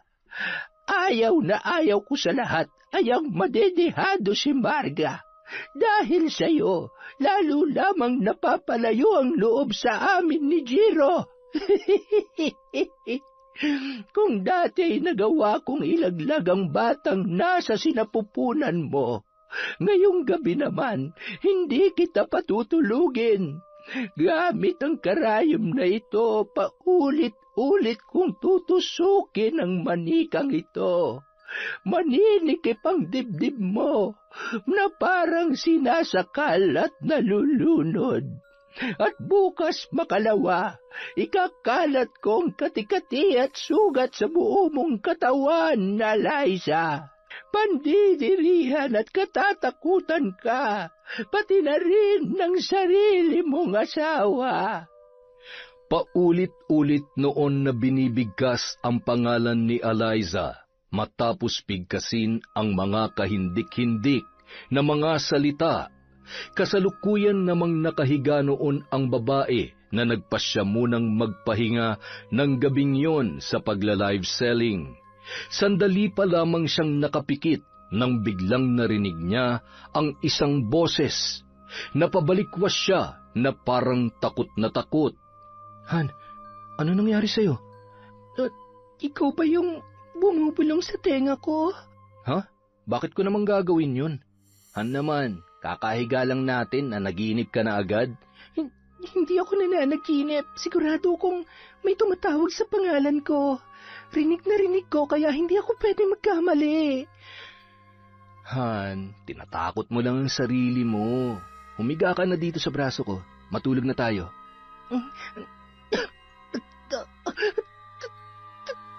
ayaw na ayaw ko sa lahat ay ang madedehado si Marga. Dahil sa iyo, lalo lamang napapalayo ang loob sa amin ni Jiro. Kung dati nagawa kong ilaglag ang batang nasa sinapupunan mo, ngayong gabi naman, hindi kita patutulugin. Gamit ang karayom na ito, paulit-ulit kong tutusukin ang manikang ito. Maninikip ang dibdib mo, na parang sinasakal at nalulunod. At bukas makalawa, ikakalat kong katikati at sugat sa buo mong katawan na Liza. Pandidirihan at katatakutan ka, pati na rin ng sarili mong asawa. Paulit-ulit noon na binibigkas ang pangalan ni Eliza, matapos bigkasin ang mga kahindik-hindik na mga salita. Kasalukuyan namang nakahiga noon ang babae na nagpasya munang magpahinga ng gabing yon sa pagla-live selling. Sandali pa lamang siyang nakapikit nang biglang narinig niya ang isang boses. Napabalikwas siya na parang takot na takot. Han, ano nangyari sa'yo? Ikaw ba yung bumubulong sa tenga ko? Ha? Bakit ko naman gagawin yun? Han naman, kakahiga lang natin na naginip ka na agad. Hindi ako nananaginip. Sigurado kong may tumatawag sa pangalan ko. Rinig na rinig ko kaya hindi ako pwede magkamali. Han, tinatakot mo lang ang sarili mo. Humiga ka na dito sa braso ko. Matulog na tayo.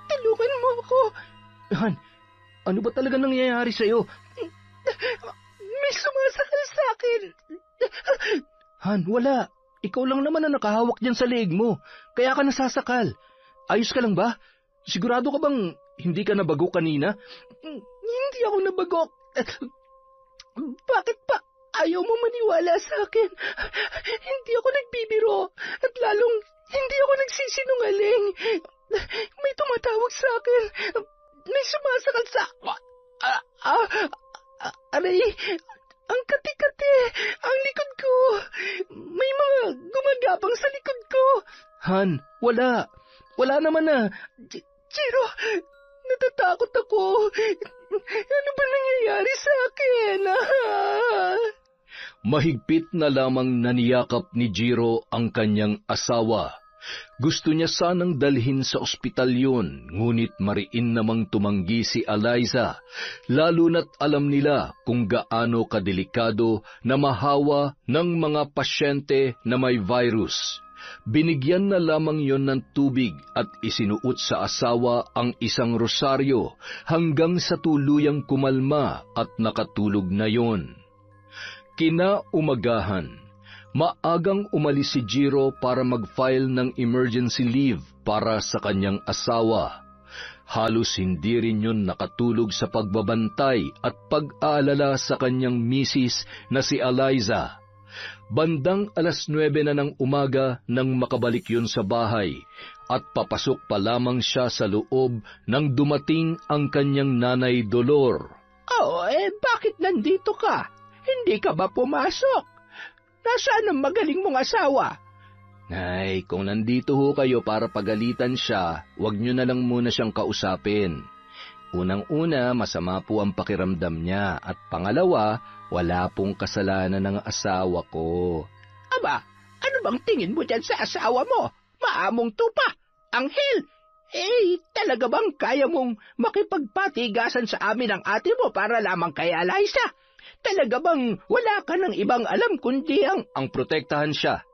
Tulungan mo ako. Han, ano ba talaga nangyayari sa'yo? May sumasakal sa akin. Han, wala. Ikaw lang naman ang nakahawak dyan sa leeg mo. Kaya ka nasasakal. Ayos ka lang ba? Sigurado ka bang hindi ka nabago kanina? Hindi ako nabago. Bakit pa ayaw mo maniwala sa akin? Hindi ako nagbibiro at lalong hindi ako nagsisinungaling. May tumatawag sa akin. May sumasakal sa... Aray, ang kati-kati, ang likod ko. May mga gumagapang sa likod ko. Han, wala. Wala naman na. Jiro, natatakot ako. Ano ba nangyayari sa akin? Mahigpit na lamang naniyakap ni Jiro ang kanyang asawa. Gusto niya sanang dalhin sa ospital yun, ngunit mariin namang tumanggi si Eliza, lalo na't alam nila kung gaano kadelikado na mahawa ng mga pasyente na may virus. Binigyan na lamang yon ng tubig at isinuot sa asawa ang isang rosaryo hanggang sa tuluyang kumalma at nakatulog na yon. Kinaumagahan, maagang umalis si Jiro para mag-file ng emergency leave para sa kanyang asawa. Halos hindi rin yun nakatulog sa pagbabantay at pag-aalala sa kanyang misis na si Eliza. Bandang 9:00 na ng umaga nang makabalik yun sa bahay at papasok pa lamang siya sa loob nang dumating ang kanyang nanay Dolor. Bakit nandito ka? Hindi ka ba pumasok? Nasaan ang magaling mong asawa? Nay, kung nandito ho kayo para pagalitan siya, huwag niyo na lang muna siyang kausapin. Unang-una, masama po ang pakiramdam niya at pangalawa, wala pong kasalanan ng asawa ko. Aba, ano bang tingin mo dyan sa asawa mo? Maamong tupa, anghel. Talaga bang kaya mong makipagpatigasan sa amin ang ate mo para lamang kay Eliza? Talaga bang wala ka ng ibang alam kundi ang protektahan siya?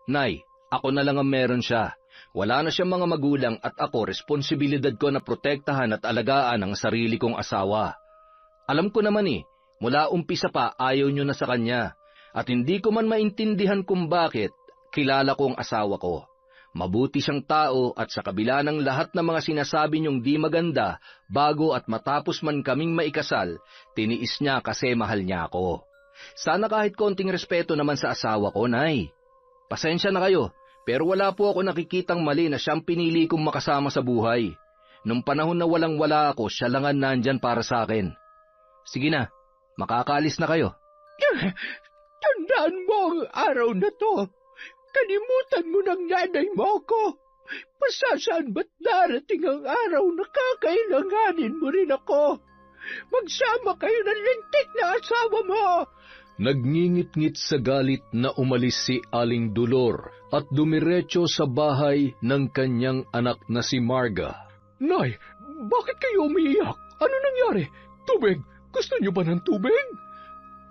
Nay, ako na lang ang meron siya. Wala na siyang mga magulang at ako responsibilidad ko na protektahan at alagaan ang sarili kong asawa. Alam ko naman mula umpisa pa ayaw niyo na sa kanya at hindi ko man maintindihan kung bakit kilala ko ang asawa ko. Mabuti siyang tao at sa kabila ng lahat ng mga sinasabi niyong di maganda, bago at matapos man kaming maikasal, tiniis niya kasi mahal niya ako. Sana kahit konting respeto naman sa asawa ko, Nay. Pasensya na kayo, pero wala po ako nakikitang mali na siyang pinili kong makasama sa buhay. Nung panahon na walang-wala ako, siya lang ang nandyan para sa akin. Sige na, makakaalis na kayo. Tandaan mo ang araw na to. Kalimutan mo ng nanay mo ko. Pasasaan ba't darating ang araw na kakailanganin mo rin ako? Magsama kayo ng lintik na asawa mo. Nagngingit-ngit sa galit na umalis si Aling Dolor at dumiretso sa bahay ng kanyang anak na si Marga. Nay, bakit kayo umiiyak? Ano nangyari? Tubig? Gusto niyo ba ng tubig?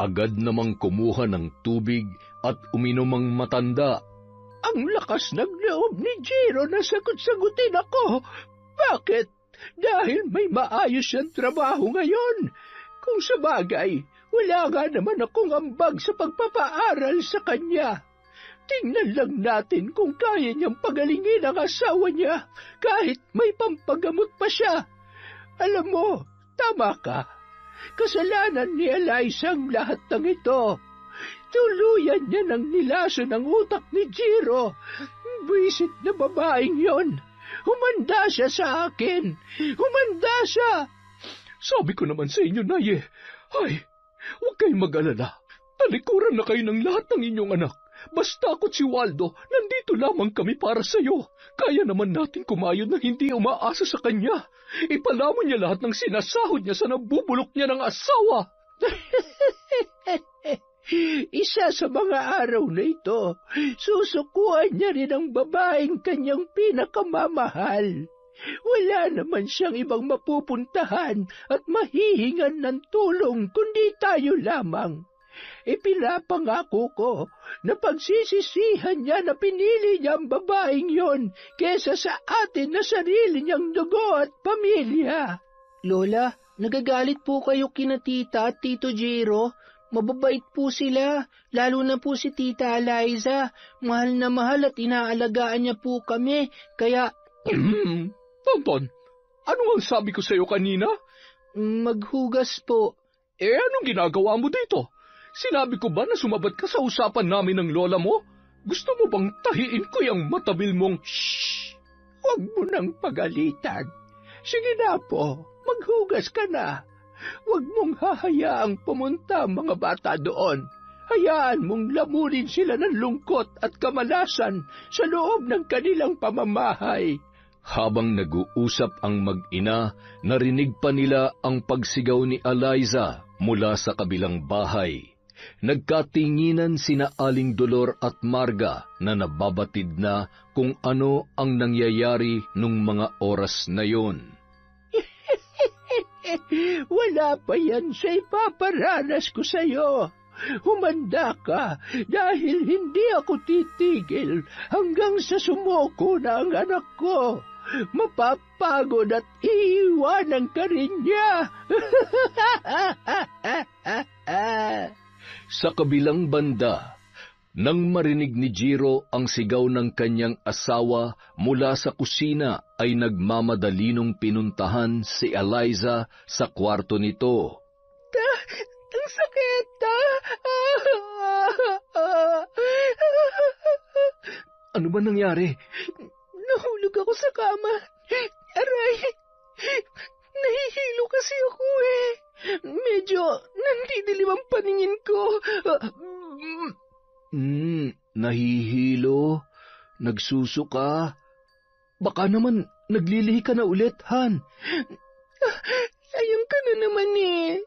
Agad namang kumuha ng tubig at uminom ang matanda. Ang lakas ng loob ni Jiro na sagot-sagutin ako. Bakit? Dahil may maayos siyang trabaho ngayon. Kung sa bagay, wala nga naman akong ambag sa pagpapaaral sa kanya. Tingnan lang natin kung kaya niyang pagalingin ang asawa niya kahit may pampagamot pa siya. Alam mo, tama ka. Kasalanan ni Eliza ang lahat ng ito. Tuluyan niya ng nilaso ng utak ni Jiro. Buisit na babaeng yon. Humanda siya sa akin. Humanda siya. Sabi ko naman sa inyo, Nay, ay, huwag kayong mag-alala. Talikuran na kayo ng lahat ng inyong anak. Basta ako't si Waldo, nandito lamang kami para sa'yo. Kaya naman natin kumayod na hindi umaasa sa kanya. Ipalamon niya lahat ng sinasahod niya sa nabubulok niya ng asawa. Isa sa mga araw na ito, susukuan niya rin ang babaeng kanyang pinakamamahal. Wala naman siyang ibang mapupuntahan at mahihingan ng tulong kundi tayo lamang. Ipinapangako ko na pagsisisihan niya na pinili niya ang babaeng yon kesa sa atin na sarili niyang dugo at pamilya. Lola, nagagalit po kayo kina tita at tito Jiro. Mababait po sila, lalo na po si Tita Eliza. Mahal na mahal at inaalagaan niya po kami, kaya... Tonton, ano ang sabi ko sa iyo kanina? Maghugas po. Anong ginagawa mo dito? Sinabi ko ba na sumabat ka sa usapan namin ng lola mo? Gusto mo bang tahiin ko yung matabil mong... Shhh! Huwag mo nang pagalitan. Sige na po, maghugas ka na. Huwag mong hahayaang pumunta ang mga bata doon. Hayaan mong lamunin sila ng lungkot at kamalasan sa loob ng kanilang pamamahay. Habang nag-uusap ang mag-ina, narinig pa nila ang pagsigaw ni Eliza mula sa kabilang bahay. Nagkatinginan sina Aling Dolor at Marga na nababatid na kung ano ang nangyayari nung mga oras na yon. Wala pa yan sa ipaparanas ko sa'yo. Humanda ka dahil hindi ako titigil hanggang sa sumuko na ang anak ko. Mapapagod at iiwanan ka rin niya. Sa kabilang banda, nang marinig ni Jiro ang sigaw ng kanyang asawa mula sa kusina ay nagmamadalinong pinuntahan si Eliza sa kwarto nito. Ang sakit! Ano ba nangyari? Nahulog ako sa kama. Aray! Nahihilo kasi ako eh. Medyo nandidilim ang paningin ko. Nahihilo, nagsusuka. Baka naman naglilihi ka na ulit, Han. Sayang ka na naman eh.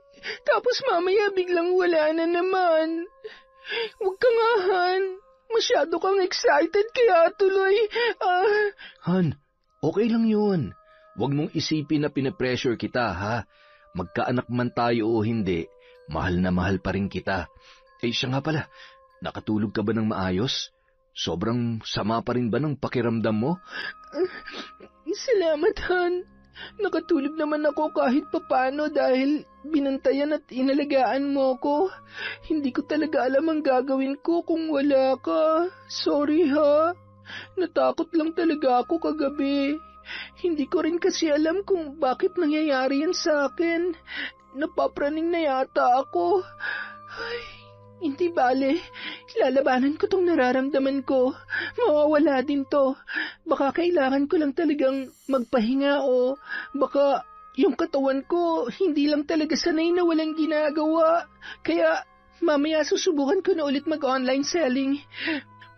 Tapos mamaya biglang wala na naman. Huwag ka nga, Han. Masyado kang excited kaya tuloy. Han, okay lang yun. Huwag mong isipin na pinapressure kita, ha? Magkaanak man tayo o hindi, mahal na mahal pa rin kita. Siya nga pala, nakatulog ka ba ng maayos? Sobrang sama pa rin ba ng pakiramdam mo? Salamat, Han. Nakatulog naman ako kahit papano dahil binantayan at inalagaan mo ko. Hindi ko talaga alam ang gagawin ko kung wala ka. Sorry, ha? Natakot lang talaga ako kagabi. Hindi ko rin kasi alam kung bakit nangyayari yan sa akin. Napapraning na yata ako. Ay, hindi bale. Lalabanan ko tong nararamdaman ko. Mawawala din to. Baka kailangan ko lang talagang magpahinga o baka yung katawan ko hindi lang talaga sanay na walang ginagawa. Kaya mamaya susubukan ko na ulit mag-online selling.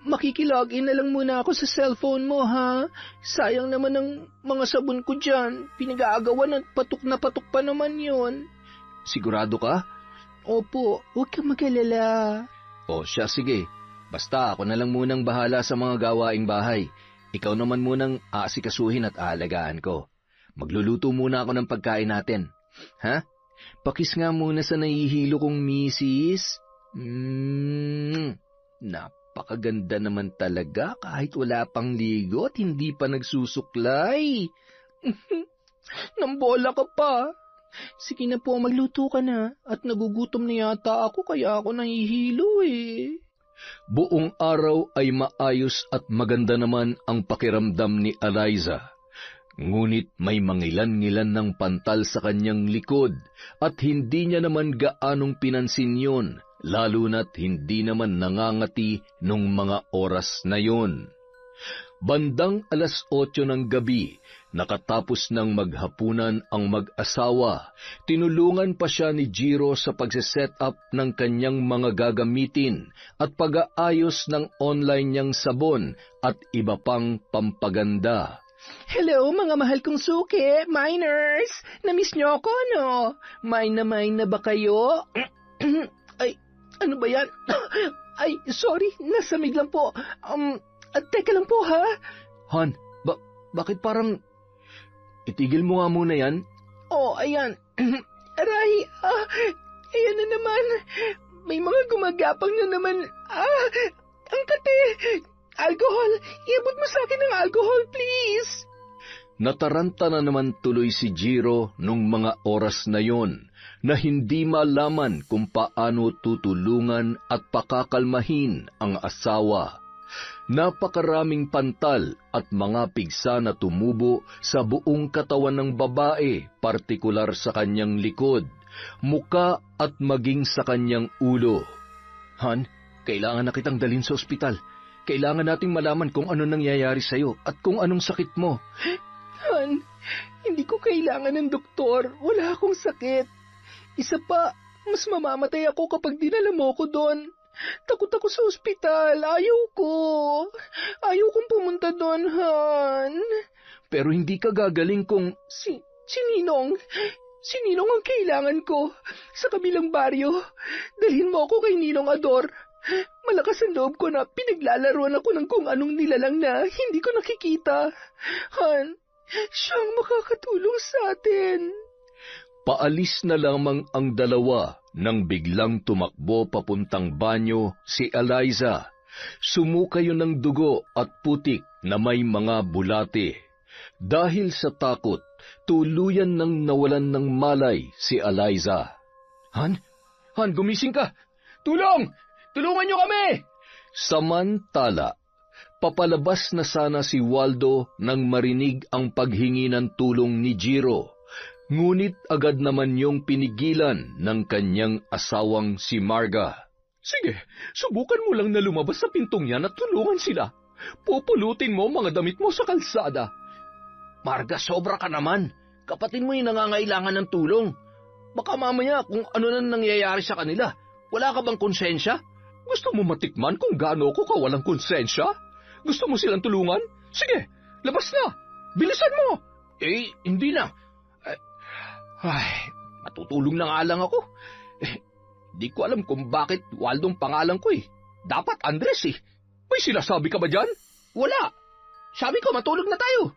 Makikilogin na lang muna ako sa cellphone mo, ha? Sayang naman ang mga sabon ko dyan. Pinag-aagawan at patok na patok pa naman yon. Sigurado ka? Opo, huwag kang mag-alala. O siya, sige. Basta ako na lang munang bahala sa mga gawaing bahay. Ikaw naman munang aasikasuhin at aalagaan ko. Magluluto muna ako ng pagkain natin. Ha? Pakis nga muna sa nahihilo kong misis. Napakaganda naman talaga kahit wala pang ligo at hindi pa nagsusuklay. Nambola ka pa. Sige na po, magluto ka na. At nagugutom na yata ako kaya ako nahihilo eh. Buong araw ay maayos at maganda naman ang pakiramdam ni Eliza. Ngunit may mangilan-ngilan ng pantal sa kanyang likod at hindi niya naman gaanong pinansin yun, lalo na't hindi naman nangangati nung mga oras na yun. Bandang 8:00 ng gabi, nakatapos ng maghapunan ang mag-asawa, tinulungan pa siya ni Jiro sa pagsiset up ng kanyang mga gagamitin at pag-aayos ng online niyang sabon at iba pang pampaganda. Hello mga mahal kong suki, miners! Namiss niyo ako, no? Mine na ba kayo? Ay, ano ba yan? Ay, sorry, nasamig lang po. Teka lang po, ha? Han, bakit parang... Itigil mo nga muna yan? Oh, ayan. Aray, ayan na naman. May mga gumagapang na naman. Ang kate. Alcohol, iabot mo sa akin ng alcohol, please. Nataranta na naman tuloy si Jiro nung mga oras na yon na hindi malaman kung paano tutulungan at pakakalmahin ang asawa. Napakaraming pantal at mga pigsa na tumubo sa buong katawan ng babae, partikular sa kanyang likod, muka at maging sa kanyang ulo. Han, kailangan na kitang dalhin sa ospital. Kailangan nating malaman kung ano nangyayari sa'yo at kung anong sakit mo. Han, hindi ko kailangan ng doktor. Wala akong sakit. Isa pa, mas mamamatay ako kapag dinala mo ko doon. Takot ako sa ospital. Ayaw ko. Ayaw kong pumunta doon, Han. Pero hindi ka gagaling kung... Si Ninong. Si Ninong ang kailangan ko. Sa kabilang baryo. Dalhin mo ako kay Ninong Ador. Malakas ang loob ko na pinaglalaruan ako ng kung anong nilalang na hindi ko nakikita. Han, siyang makakatulong sa atin. Paalis na lamang ang dalawa nang biglang tumakbo papuntang banyo si Eliza. Sumukayo ng dugo at putik na may mga bulate. Dahil sa takot, tuluyan nang nawalan ng malay si Eliza. Han, gumising ka! Tulong! Tulungan niyo kami! Samantala, papalabas na sana si Waldo nang marinig ang paghingi ng tulong ni Jiro. Ngunit agad naman niyong pinigilan ng kanyang asawang si Marga. Sige, subukan mo lang na lumabas sa pintong yan at tulungan sila. Pupulutin mo mga damit mo sa kalsada. Marga, sobra ka naman. Kapatid mo yung nangangailangan ng tulong. Baka mamaya kung ano na nangyayari sa kanila. Wala ka bang konsensya? Gusto mo matikman kung gaano ako kawalang konsensya? Gusto mo silang tulungan? Sige, labas na! Bilisan mo! Hindi na. Matutulong na nga lang ako. Di ko alam kung bakit Waldong pangalan ko eh. Dapat Andres eh. May sinasabi ka ba dyan? Wala. Sabi ko matulog na tayo.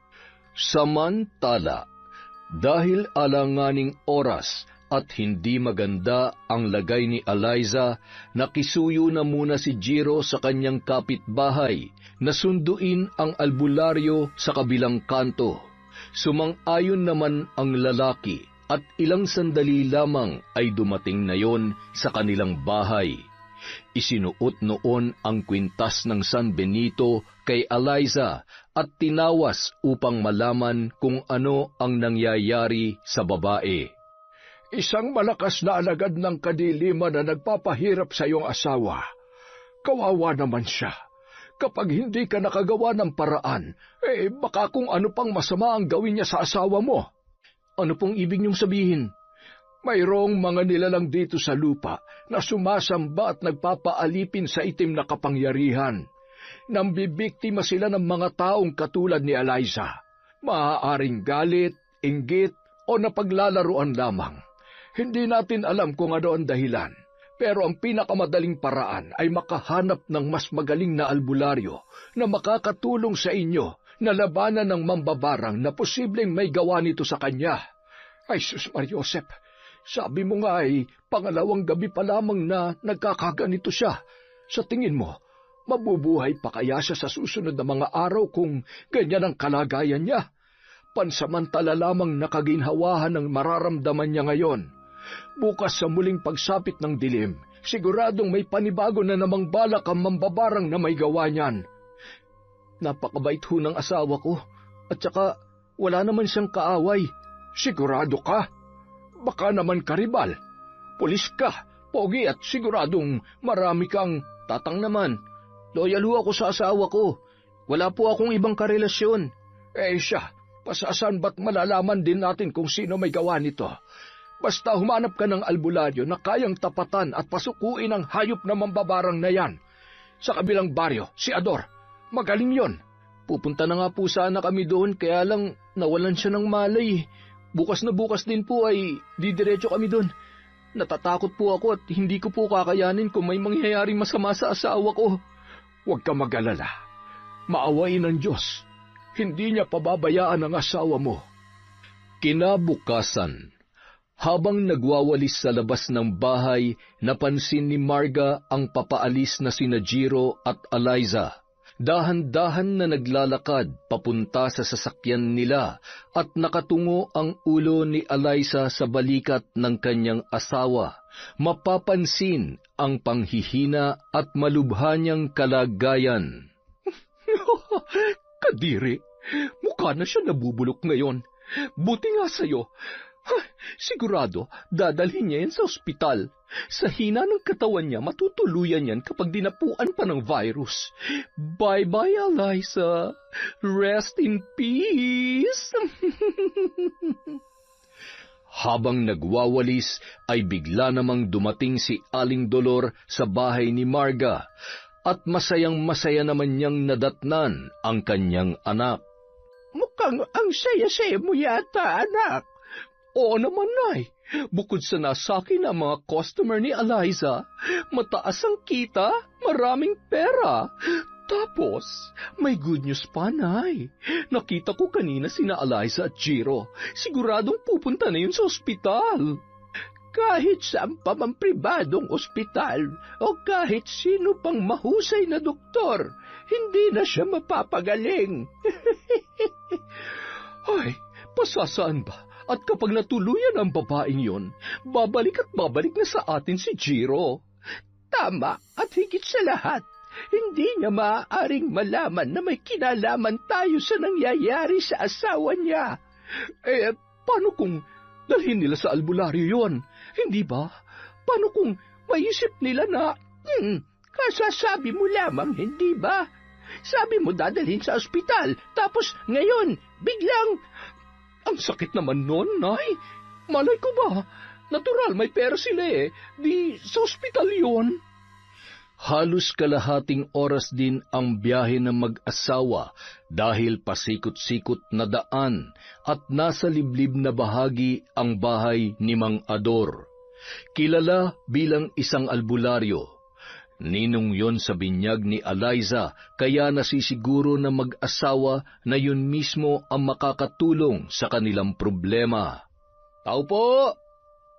Samantala, dahil alanganing oras at hindi maganda ang lagay ni Eliza, nakisuyo na muna si Jiro sa kanyang kapitbahay na sunduin ang albularyo sa kabilang kanto. Sumang-ayon naman ang lalaki at ilang sandali lamang ay dumating na yon sa kanilang bahay. Isinuot noon ang kwintas ng San Benito kay Eliza at tinawas upang malaman kung ano ang nangyayari sa babae. Isang malakas na alagad ng kadiliman na nagpapahirap sa iyong asawa. Kawawa naman siya. Kapag hindi ka nakagawa ng paraan, baka kung ano pang masama ang gawin niya sa asawa mo. Ano pong ibig niyong sabihin? Mayroong mga nilalang dito sa lupa na sumasamba at nagpapaalipin sa itim na kapangyarihan. Nambibiktima sila ng mga taong katulad ni Eliza. Maaaring galit, inggit, o napaglalaruan lamang. Hindi natin alam kung ano ang dahilan, pero ang pinakamadaling paraan ay makahanap ng mas magaling na albularyo na makakatulong sa inyo na labanan ng mambabarang na posibleng may gawa nito sa kanya. Ay, Sus Mariosep, sabi mo nga ay pangalawang gabi pa lamang na nagkakaganito siya. Sa tingin mo, mabubuhay pa kaya siya sa susunod na mga araw kung ganyan ang kalagayan niya? Pansamantala lamang nakaginhawahan ng mararamdaman niya ngayon. Bukas sa muling pagsapit ng dilim, siguradong may panibago na namang balak ang mambabarang na may gawa niyan. Napakabait ho ng asawa ko, at saka wala naman siyang kaaway. Sigurado ka? Baka naman karibal. Pulis ka, pogi at siguradong marami kang... Tatang naman, loyal ho ako sa asawa ko. Wala po akong ibang karelasyon. Siya, pasasan ba't malalaman din natin kung sino may gawa nito? Basta humanap ka ng albularyo na kayang tapatan at pasukuin ang hayop na mambabarang na yan. Sa kabilang baryo, si Ador. Magaling yon. Pupunta na nga po sana kami doon, kaya lang nawalan siya ng malay. Bukas na bukas din po ay didiretso kami doon. Natatakot po ako at hindi ko po kakayanin kung may mangyayaring masama sa asawa ko. Huwag ka mag-alala. Maawain ng Diyos. Hindi niya pababayaan ang asawa mo. Kinabukasan, habang nagwawalis sa labas ng bahay, napansin ni Marga ang papaalis na sina Jiro at Eliza. Dahan-dahan na naglalakad papunta sa sasakyan nila at nakatungo ang ulo ni Eliza sa balikat ng kanyang asawa. Mapapansin ang panghihina at malubha niyang kalagayan. Kadiri, mukha na siya nabubulok ngayon. Buti nga sa'yo. Sigurado, dadalhin niya yan sa ospital. Sa hina ng katawan niya, matutuluyan yan kapag dinapuan pa ng virus. Bye-bye, Eliza. Rest in peace. Habang nagwawalis, ay bigla namang dumating si Aling Dolor sa bahay ni Marga, at masayang-masaya naman niyang nadatnan ang kanyang anak. Mukhang ang saya-saya mo yata, anak. Oo naman, Nay. Bukod sa nasakin ang mga customer ni Eliza, mataas ang kita, maraming pera. Tapos, may good news pa, Nay. Nakita ko kanina sina Eliza at Jiro. Siguradong pupunta na yun sa ospital. Kahit saan pa mang pribadong ospital o kahit sino pang mahusay na doktor, hindi na siya mapapagaling. Ay, pasasaan ba? At kapag natuluyan ang babaeng yon, babalik at babalik na sa atin si Jiro. Tama, at higit sa lahat, hindi niya maaaring malaman na may kinalaman tayo sa nangyayari sa asawa niya. Paano kung dalhin nila sa albularyo yon? Hindi ba? Paano kung maisip nila na... Kasasabi mo lamang, hindi ba? Sabi mo dadalhin sa ospital, tapos ngayon, biglang... Ang sakit naman nun, Nay. Malay ko ba? Natural, may pera sila Di sa ospital yun. Halos kalahating oras din ang biyahe ng mag-asawa dahil pasikot-sikot na daan at nasa liblib na bahagi ang bahay ni Mang Ador. Kilala bilang isang albularyo. Ninong yon sa binyag ni Eliza, kaya nasisiguro na mag-asawa na yun mismo ang makakatulong sa kanilang problema. Tao po!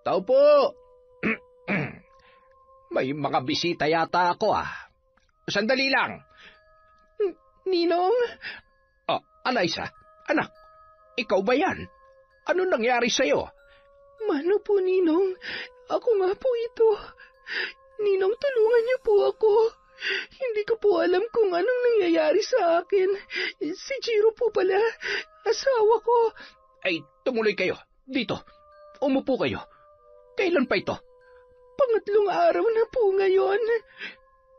Tao po! May mga bisita yata ako Sandali lang. Ninong? Eliza, anak, ikaw ba yan? Ano nangyari sa'yo? Mano po, Ninong? Ako nga po ito. Ninong, tulungan niyo po ako. Hindi ko po alam kung anong nangyayari sa akin. Si Jiro po pala, asawa ko. Ay, tumuloy kayo. Dito. Umupo kayo. Kailan pa ito? Pangatlong araw na po ngayon.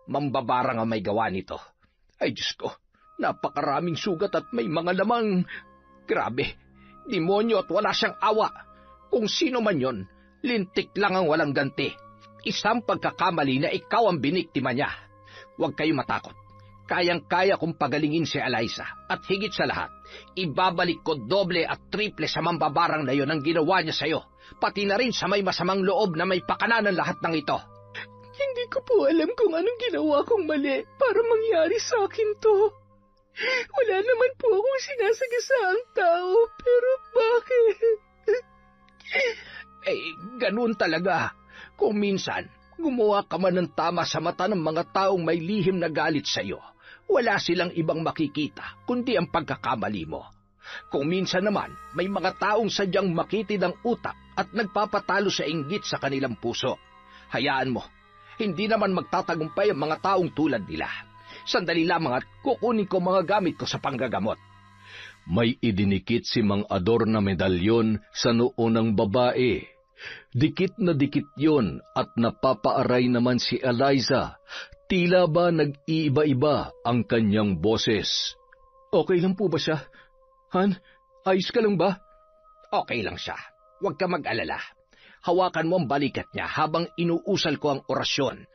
Mambabarang ang may gawa nito. Ay, Diyos ko. Napakaraming sugat at may mga lamang. Grabe. Demonyo at wala siyang awa. Kung sino man yon, lintik lang ang walang ganti. Isang pagkakamali na ikaw ang biniktima niya. Huwag kayo matakot. Kayang-kaya kong pagalingin si Eliza. At higit sa lahat, ibabalik ko doble at triple sa mambabarang na yon ang ginawa niya sa'yo. Pati na rin sa may masamang loob na may pakananan lahat ng ito. Hindi ko po alam kung anong ginawa kong mali para mangyari sa akin to. Wala naman po akong sinasagasaang tao, pero bakit? Ganun talaga. Kung minsan, gumawa ka man ng tama sa mata ng mga taong may lihim na galit sa iyo, wala silang ibang makikita kundi ang pagkakamali mo. Kung minsan naman, may mga taong sadyang makitid ang utak at nagpapatalo sa inggit sa kanilang puso. Hayaan mo, hindi naman magtatagumpay ang mga taong tulad nila. Sandali lamang at kukunin ko mga gamit ko sa panggagamot. May idinikit si Mang Ador na medalyon sa noo ng babae. Dikit na dikit yon at napapaaray naman si Eliza. Tila ba nag-iiba-iba ang kanyang boses. Okay lang po ba siya? Han, ayos ka lang ba? Okay lang siya. Huwag ka mag-alala. Hawakan mo ang balikat niya habang inuusal ko ang orasyon.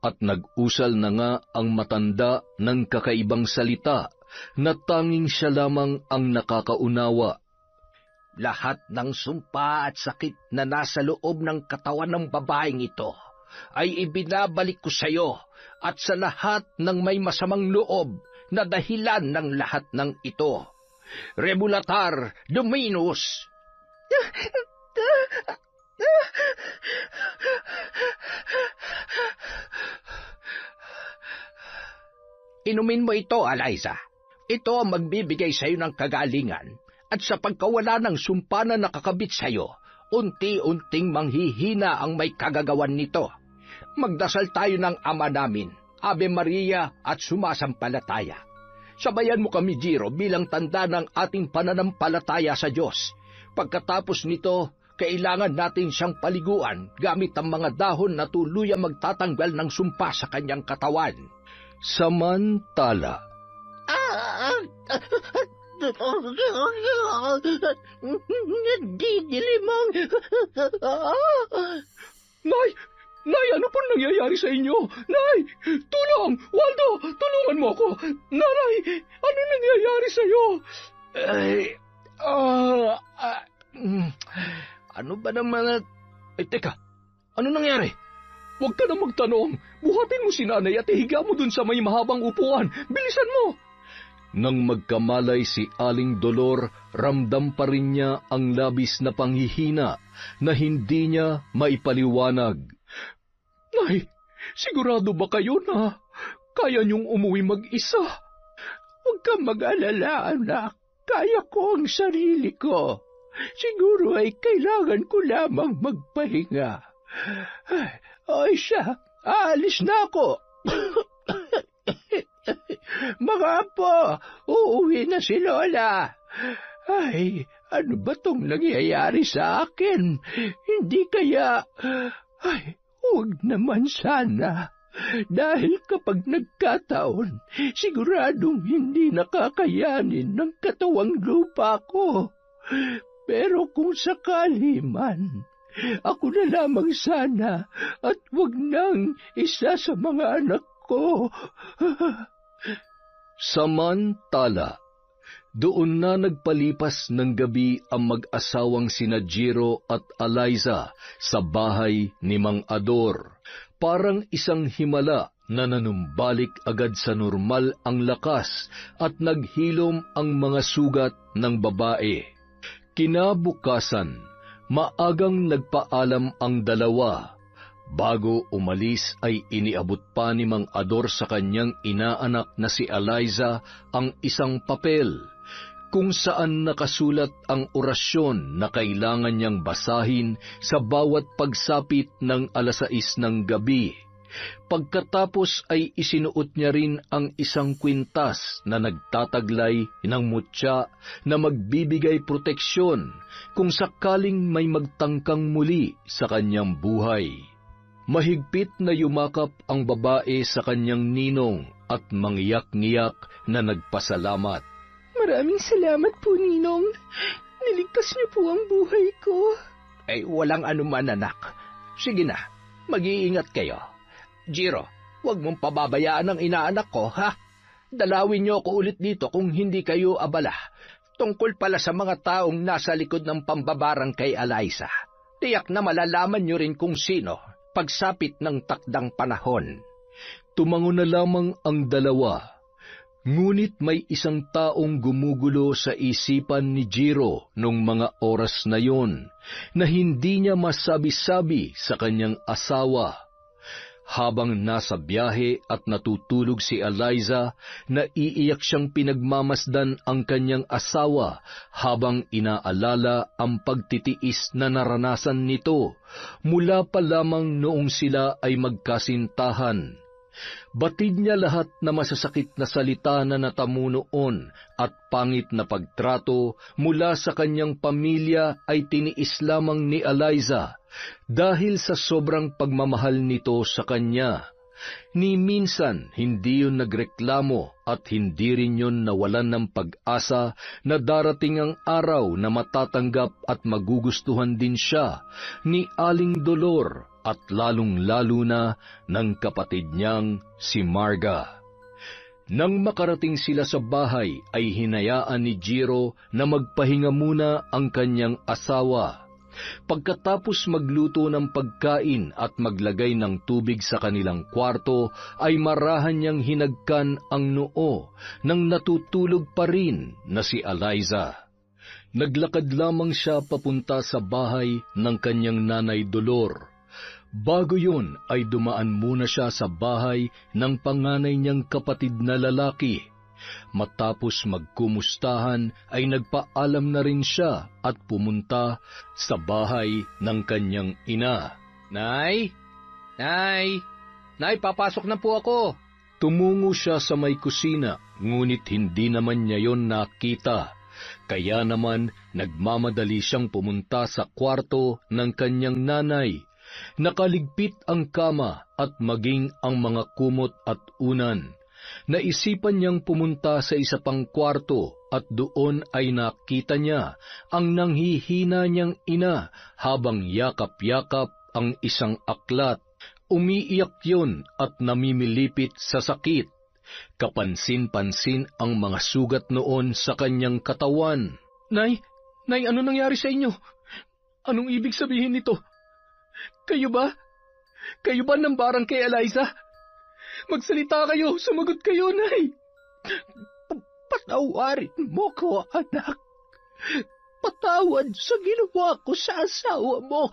At nag-usal na nga ang matanda ng kakaibang salita na tanging siya lamang ang nakakaunawa. Lahat ng sumpa at sakit na nasa loob ng katawan ng babaeng ito ay ibinabalik ko sa iyo at sa lahat ng may masamang loob na dahilan ng lahat ng ito. Rebulatar Dominus! Inumin mo ito, Eliza. Ito ang magbibigay sa iyo ng kagalingan at sa pagkawala ng sumpa na nakakabit sa iyo, unti-unting manghihina ang may kagagawan nito. Magdasal tayo ng Ama namin, Ave Maria at sumasampalataya. Sabayan mo kami, Jiro, bilang tanda ng ating pananampalataya sa Diyos. Pagkatapos nito, kailangan natin siyang paliguan gamit ang mga dahon na tuluyang magtatanggal ng sumpa sa kanyang katawan. Samantala, Didilimang. Nay, ano pong nangyayari sa inyo? Nay, tulong! Waldo, tulungan mo ako! Nanay, ano nangyayari sa iyo? Ano ba naman? Teka, ano nangyari? Huwag ka na magtanong. Buhatin mo si nanay at ihiga mo dun sa may mahabang upuan. Bilisan mo! nang magkamalay si Aling Dolor, ramdam pa rin niya ang labis na panghihina na hindi niya maipaliwanag. Nay, sigurado ba kayo na kaya niyong umuwi mag-isa? Huwag kang mag-alala, anak. Kaya ko ang sarili ko. Siguro ay kailangan ko lamang magpahinga. Ay siya, aalis na ako. Mga apo, uuwi na si Lola. Ay, ano ba tong nangyayari sa akin? Hindi kaya... Ay, huwag naman sana. Dahil kapag nagkataon, siguradong hindi nakakayanin ng katawang lupa ko. Pero kung sakali man, ako na lamang sana at wag nang isa sa mga anak ko. Samantala, doon na nagpalipas ng gabi ang mag-asawang sina Jiro at Eliza sa bahay ni Mang Ador. Parang isang himala na nanumbalik agad sa normal ang lakas at naghilom ang mga sugat ng babae. Kinabukasan, maagang nagpaalam ang dalawa. Bago umalis ay iniabot pa ni Mang Ador sa kanyang inaanak na si Eliza ang isang papel kung saan nakasulat ang orasyon na kailangan niyang basahin sa bawat pagsapit ng 6:00 ng gabi. Pagkatapos ay isinuot niya rin ang isang kwintas na nagtataglay ng mutya na magbibigay proteksyon kung sakaling may magtangkang muli sa kanyang buhay. Mahigpit na yumakap ang babae sa kanyang ninong at mangyak-ngiyak na nagpasalamat. Maraming salamat po, Ninong. Niligtas niyo po ang buhay ko. Ay, walang anuman, anak. Sige na, mag-iingat kayo. Jiro, huwag mong pababayaan ang inaanak ko, ha? Dalawin niyo ako ulit dito kung hindi kayo abala. Tungkol pala sa mga taong nasa likod ng pambabarang kay Eliza. Tiyak na malalaman niyo rin kung sino pagsapit ng takdang panahon. Tumango na lamang ang dalawa. Ngunit may isang taong gumugulo sa isipan ni Jiro nung mga oras na yon na hindi niya masabi-sabi sa kanyang asawa. Habang nasa biyahe at natutulog si Eliza, naiiyak siyang pinagmamasdan ang kanyang asawa habang inaalala ang pagtitiis na naranasan nito mula pa lamang noong sila ay magkasintahan. Batid niya lahat na masasakit na salita na natamo noon at pangit na pagtrato mula sa kanyang pamilya ay tiniis lamang ni Eliza dahil sa sobrang pagmamahal nito sa kanya. Ni minsan hindi yun nagreklamo at hindi rin yun nawalan ng pag-asa na darating ang araw na matatanggap at magugustuhan din siya ni Aling Dolor at lalong-lalo na ng kapatid niyang si Marga. Nang makarating sila sa bahay ay hinayaan ni Jiro na magpahinga muna ang kanyang asawa. Pagkatapos magluto ng pagkain at maglagay ng tubig sa kanilang kwarto, ay marahan niyang hinagkan ang noo nang natutulog pa rin na si Eliza. Naglakad lamang siya papunta sa bahay ng kanyang nanay Dolor. Bago yun ay dumaan muna siya sa bahay ng panganay niyang kapatid na lalaki. Matapos magkumustahan ay nagpaalam na rin siya at pumunta sa bahay ng kanyang ina. Nay? Nay? Nay, papasok na po ako. Tumungo siya sa may kusina, ngunit hindi naman niya yon nakita. Kaya naman nagmamadali siyang pumunta sa kwarto ng kanyang nanay. Nakaligpit ang kama at maging ang mga kumot at unan. Naisipan niyang pumunta sa isa pang kwarto at doon ay nakita niya ang nanghihina niyang ina habang yakap-yakap ang isang aklat. Umiiyak yun at namimilipit sa sakit. Kapansin-pansin ang mga sugat noon sa kanyang katawan. Nay, ano nangyari sa inyo? Anong ibig sabihin nito? Kayo ba? Kayo ba ng barang kay Eliza? Magsalita kayo, sumagot kayo, Nay. Patawarin mo ko, anak. Patawad sa ginawa ko sa asawa mo.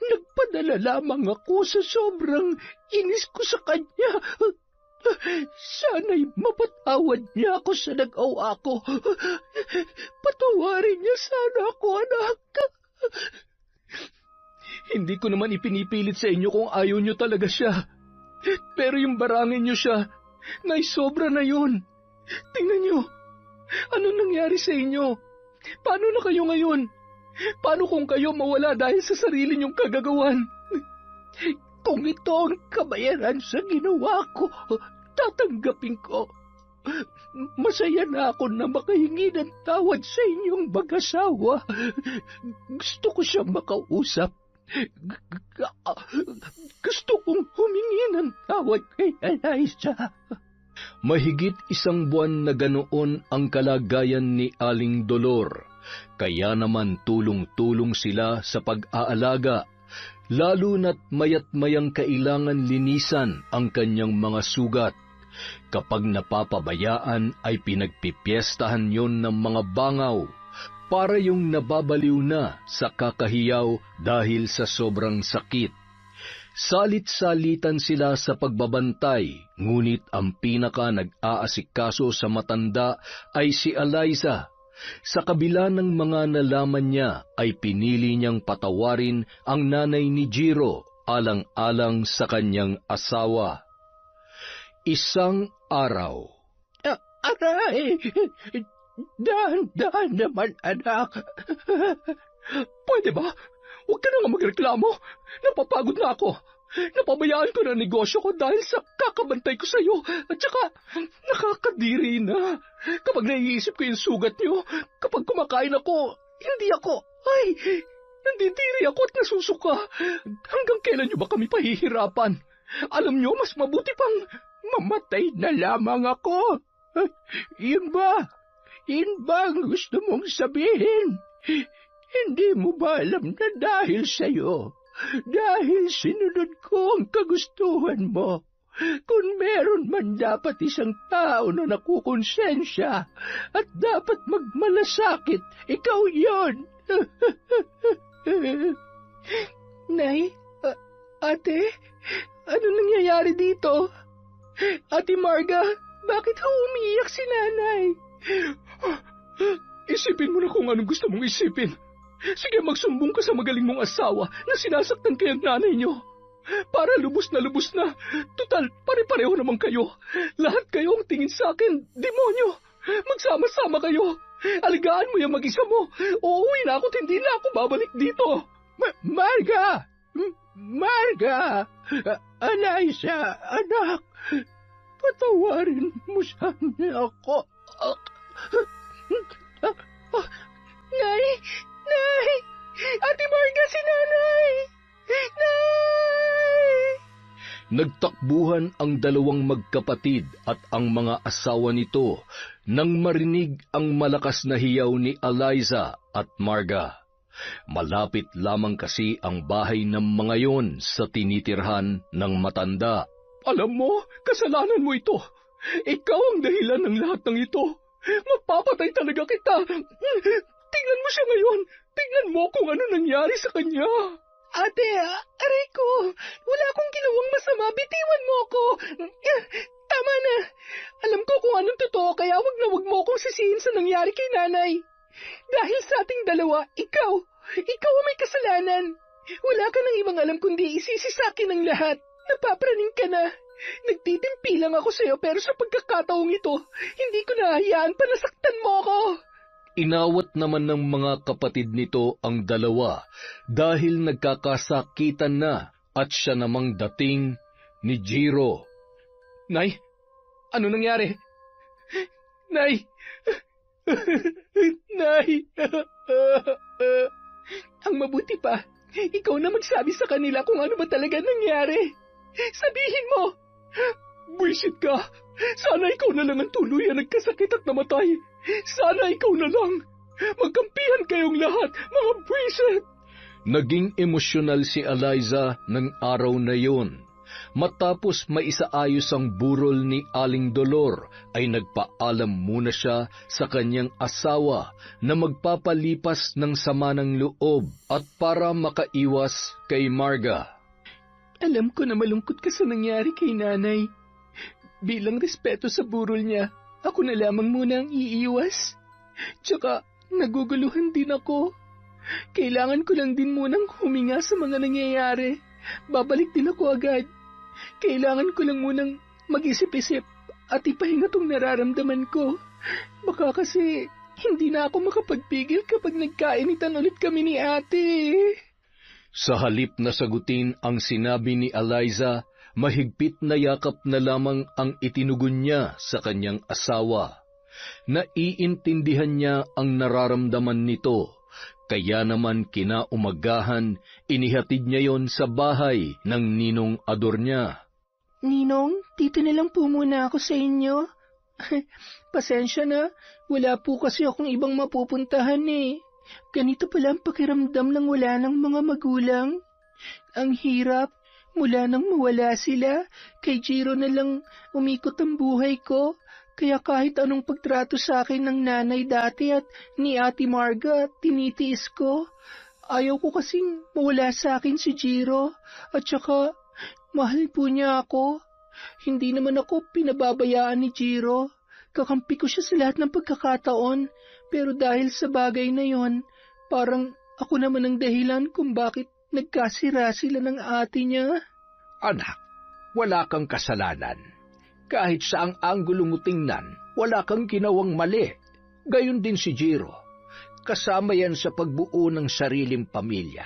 Nagpadala lamang ako sa sobrang inis ko sa kanya. Sana'y mapatawad niya ako sa nag-awa ko. Patawarin niya sana ako, anak. Hindi ko naman ipinipilit sa inyo kung ayaw nyo talaga siya. Pero yung barangin nyo siya, Nay, sobra na yun. Tingnan nyo, ano nangyari sa inyo? Paano na kayo ngayon? Paano kung kayo mawala dahil sa sarili nyong kagagawan? Kung ito ang kabayaran sa ginawa ko, tatanggapin ko. Masaya na ako na makahingi ng tawad sa inyong mag-asawa. Gusto ko siyang makausap. Gusto kong humingi ng tawad kay Eliza. Mahigit 1 buwan na ganoon ang kalagayan ni Aling Dolor, kaya naman tulong-tulong sila sa pag-aalaga, lalo na't mayat-mayang kailangan linisan ang kanyang mga sugat. Kapag napapabayaan ay pinagpipiestahan yon ng mga bangaw, para yung nababaliw na sa kakahiyaw dahil sa sobrang sakit. Salit-salitan sila sa pagbabantay, ngunit ang pinaka nag-aasikaso sa matanda ay si Eliza. Sa kabila ng mga nalaman niya ay pinili niyang patawarin ang nanay ni Jiro pag-aalang-alang sa kanyang asawa. Isang araw, Aray! Dahan-dahan naman, anak. Pwede ba? Huwag ka na nga magreklamo. Napapagod na ako. Napabayaan ko na ang negosyo ko dahil sa kakabantay ko sa iyo. At saka, nakakadiri na. Kapag naiisip ko yung sugat niyo, kapag kumakain ako, nandidiri ako at nasusuka. Hanggang kailan niyo ba kami pahihirapan? Alam niyo, mas mabuti pang mamatay na lamang ako. Yun ba? Yun ba ang gusto mong sabihin? Hindi mo ba alam na dahil sa'yo? Dahil sinunod ko ang kagustuhan mo. Kung meron man dapat isang tao na nakukonsensya at dapat magmalasakit, ikaw yon. Nay, ate, ano nangyayari dito? Ate Marga, bakit umiiyak si nanay? Isipin mo na kung anong gusto mong isipin. Sige, magsumbong ka sa magaling mong asawa na sinasaktan kayo ng nanay niyo. Para lubos na. Tutal, pare-pareho naman kayo. Lahat kayo ang tingin sa akin, demonyo. Magsama-sama kayo. Aligaan mo yung mag-isa mo. Uuwi na ako at hindi na ako babalik dito. Marga! Eliza, anak, patawarin mo sana ako. Nay! Ate Marga, si nanay! Nay! Nagtakbuhan ang dalawang magkapatid at ang mga asawa nito nang marinig ang malakas na hiyaw ni Eliza at Marga. Malapit lamang kasi ang bahay ng mga yon sa tinitirhan ng matanda. Alam mo, kasalanan mo ito. Ikaw ang dahilan ng lahat ng ito. Mapapatay talaga kita. Tingnan mo siya ngayon. Tingnan mo kung ano nangyari sa kanya. Ate, aray ko. Wala akong ginawang masama. Bitiwan mo ako. Tama na. Alam ko kung anong totoo, kaya wag mo akong sisihin sa nangyari kay nanay. Dahil sa ating dalawa, ikaw ang may kasalanan. Wala ka nang ibang alam kundi isisi sa akin ang lahat. Napapraning ka na. Nagtitimpi lang ako sa'yo pero sa pagkakataong ito, hindi ko nahayaan pa nasaktan mo ako. Inawat naman ng mga kapatid nito ang dalawa dahil nagkakasakitan na at siya namang dating ni Jiro. Nay, ano nangyari? Nay! Nay! Ang mabuti pa, ikaw na magsabi sa kanila kung ano ba talaga nangyari. Sabihin mo! Buisit ka! Sana ikaw na lang ang tuluyan nagkasakit at namatay. Sana ikaw na lang. Magkampihan kayong lahat, mga buisit! Naging emosyonal si Eliza ng araw na yon. Matapos maisaayos ang burol ni Aling Dolor, ay nagpaalam muna siya sa kanyang asawa na magpapalipas ng sama ng loob at para makaiwas kay Marga. Alam ko na malungkot ka sa nangyari kay nanay. Bilang respeto sa burol niya, ako na lamang muna ang iiwas. Tsaka, naguguluhan din ako. Kailangan ko lang din munang huminga sa mga nangyayari. Babalik din ako agad. Kailangan ko lang munang mag-isip-isip at ipahinga tong nararamdaman ko. Baka kasi hindi na ako makapagpigil kapag nagkainitan ulit kami ni ate. Sa halip na sagutin ang sinabi ni Eliza, mahigpit na yakap na lamang ang itinugon niya sa kanyang asawa. Naiintindihan niya ang nararamdaman nito, kaya naman kinaumagahan, inihatid niya yon sa bahay ng ninong ador niya. Ninong, dito na lang po muna ako sa inyo. Pasensya na, wala po kasi akong ibang mapupuntahan eh. Ganito pala ang pakiramdam ng wala ng mga magulang. Ang hirap, mula nang mawala sila, kay Jiro na lang umikot ang buhay ko. Kaya kahit anong pagtrato sa akin ng nanay dati at ni Ate Marga, tinitiis ko. Ayaw ko kasing mawala sa akin si Jiro. At saka, mahal po niya ako. Hindi naman ako pinababayaan ni Jiro. Kakampi ko siya sa lahat ng pagkakataon. Pero dahil sa bagay na yon, parang ako naman ang dahilan kung bakit nagkasira sila ng ate niya. Anak, wala kang kasalanan. Kahit saang anggulo mo tingnan, wala kang ginawang mali. Gayon din si Jiro. Kasama yan sa pagbuo ng sariling pamilya.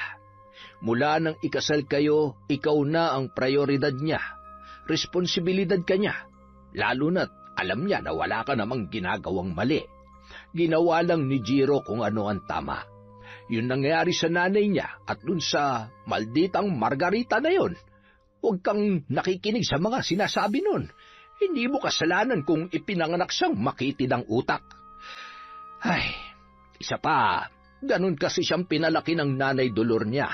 Mula nang ikasal kayo, ikaw na ang prioridad niya. Responsibilidad ka niya. Lalo na't alam niya na wala ka namang ginagawang mali. Ginawa lang ni Jiro kung ano ang tama. Yun nangyari sa nanay niya at dun sa malditang Margarita na yon. Huwag kang nakikinig sa mga sinasabi nun. Hindi mo kasalanan kung ipinanganak siyang makitid ang utak. Ay, isa pa, ganun kasi siyang pinalaki ng nanay Dolor niya.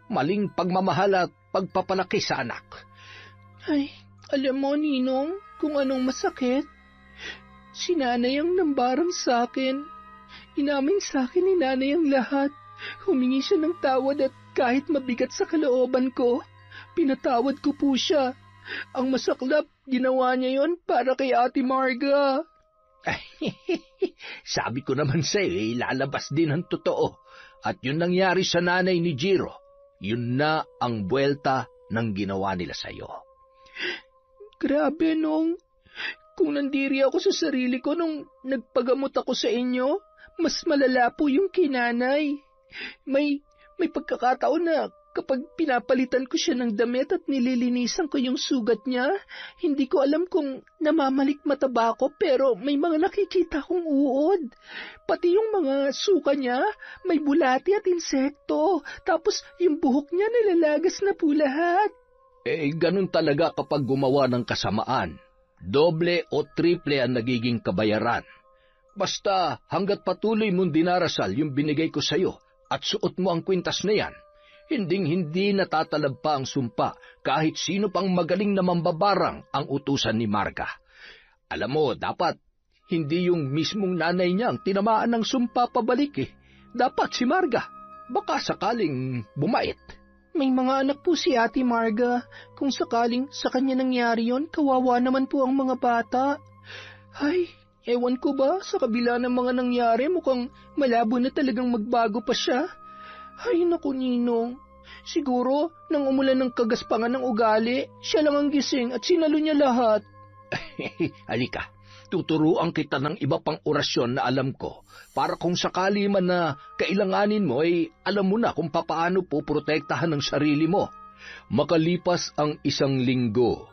Maling pagmamahal at pagpapalaki sa anak. Ay, alam mo, Ninong, kung anong masakit? Si nanay ang nambarang sa akin. Inamin sa akin ni nanay ang lahat. Humingi siya ng tawad at kahit mabigat sa kalooban ko, pinatawad ko po siya. Ang masaklap, ginawa niya yon para kay Ate Marga. Sabi ko naman sa'yo, lalabas din ang totoo. At yun nangyari sa nanay ni Jiro. Yun na ang buwelta ng ginawa nila sa'yo. Grabe, Nong. Kung nandiri ako sa sarili ko nung nagpagamot ako sa inyo, mas malala po yung kinanay. May pagkakataon na kapag pinapalitan ko siya ng damit at nililinisan ko yung sugat niya, hindi ko alam kung namamalikmata ba ako pero may mga nakikita kong uod. Pati yung mga suka niya, may bulati at insekto. Tapos yung buhok niya nalalagas na po lahat. Ganun talaga kapag gumawa ng kasamaan. Doble o triple ang nagiging kabayaran. Basta hanggat patuloy mong dinarasal yung binigay ko sa'yo at suot mo ang kwintas na yan, hinding-hindi natatalab pa ang sumpa kahit sino pang magaling na mambabarang ang utusan ni Marga. Alam mo, dapat hindi yung mismong nanay niya ang tinamaan ng sumpa pabalik . Dapat si Marga. Baka sakaling bumait. May mga anak po si Ate Marga. Kung sakaling sa kanya nangyari yon, kawawa naman po ang mga bata. Ay, ewan ko ba, sa kabila ng mga nangyari, mukhang malabo na talagang magbago pa siya. Ay, naku, Ninong. Siguro, nang umulan ng kagaspangan ng ugali, siya lang ang gising at sinalo niya lahat. Halika, tuturuan kita ng iba pang orasyon na alam ko, para kung sakali man na kailanganin mo, ay alam mo na kung papaano po protektahan ang sarili mo. Makalipas ang 1 linggo,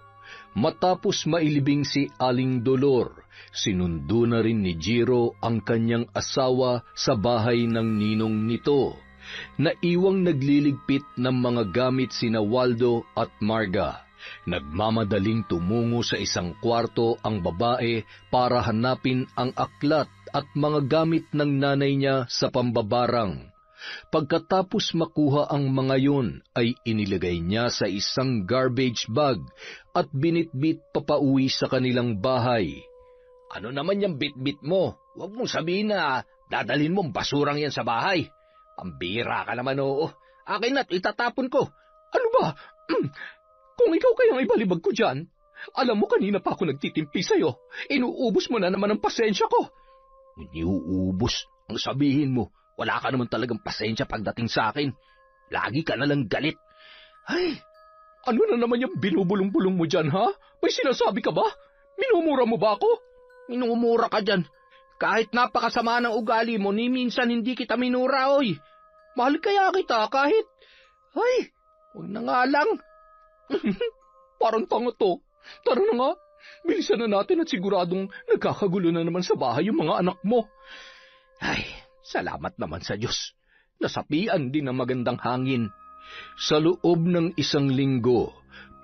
matapos mailibing si Aling Dolor, sinundo na rin ni Jiro ang kanyang asawa sa bahay ng ninong nito. Naiwang nagliligpit ng mga gamit sina Waldo at Marga. Nagmamadaling tumungo sa isang kwarto ang babae para hanapin ang aklat at mga gamit ng nanay niya sa pambabarang. Pagkatapos makuha ang mga yun, ay inilagay niya sa isang garbage bag at binitbit papauwi sa kanilang bahay. Ano naman yung bitbit mo? Huwag mong sabihin na dadalhin mong basurang yan sa bahay. Pambira ka naman, oo. Akin na't itatapon ko. Ano ba? Kung ikaw kayang ibalibag ko dyan, alam mo kanina pa ako nagtitimpi sa'yo. Inuubos mo na naman ang pasensya ko. Iniuubos? Ang sabihin mo, wala ka naman talagang pasensya pagdating sa akin. Lagi ka nalang galit. Ay, ano na naman yung binubulong-bulong mo dyan, ha? May sinasabi ka ba? Minumura mo ba ako? Minumura ka dyan. Kahit napakasama ng ugali mo, ni minsan hindi kita minura, oy. Mahal kaya kita kahit... Ay, huwag na nga lang. Parang tanga to. Tara na nga, bilisan na natin at siguradong nagkakagulo na naman sa bahay yung mga anak mo. Ay, salamat naman sa Diyos. Nasapian din ng magandang hangin. Sa loob ng 1 linggo,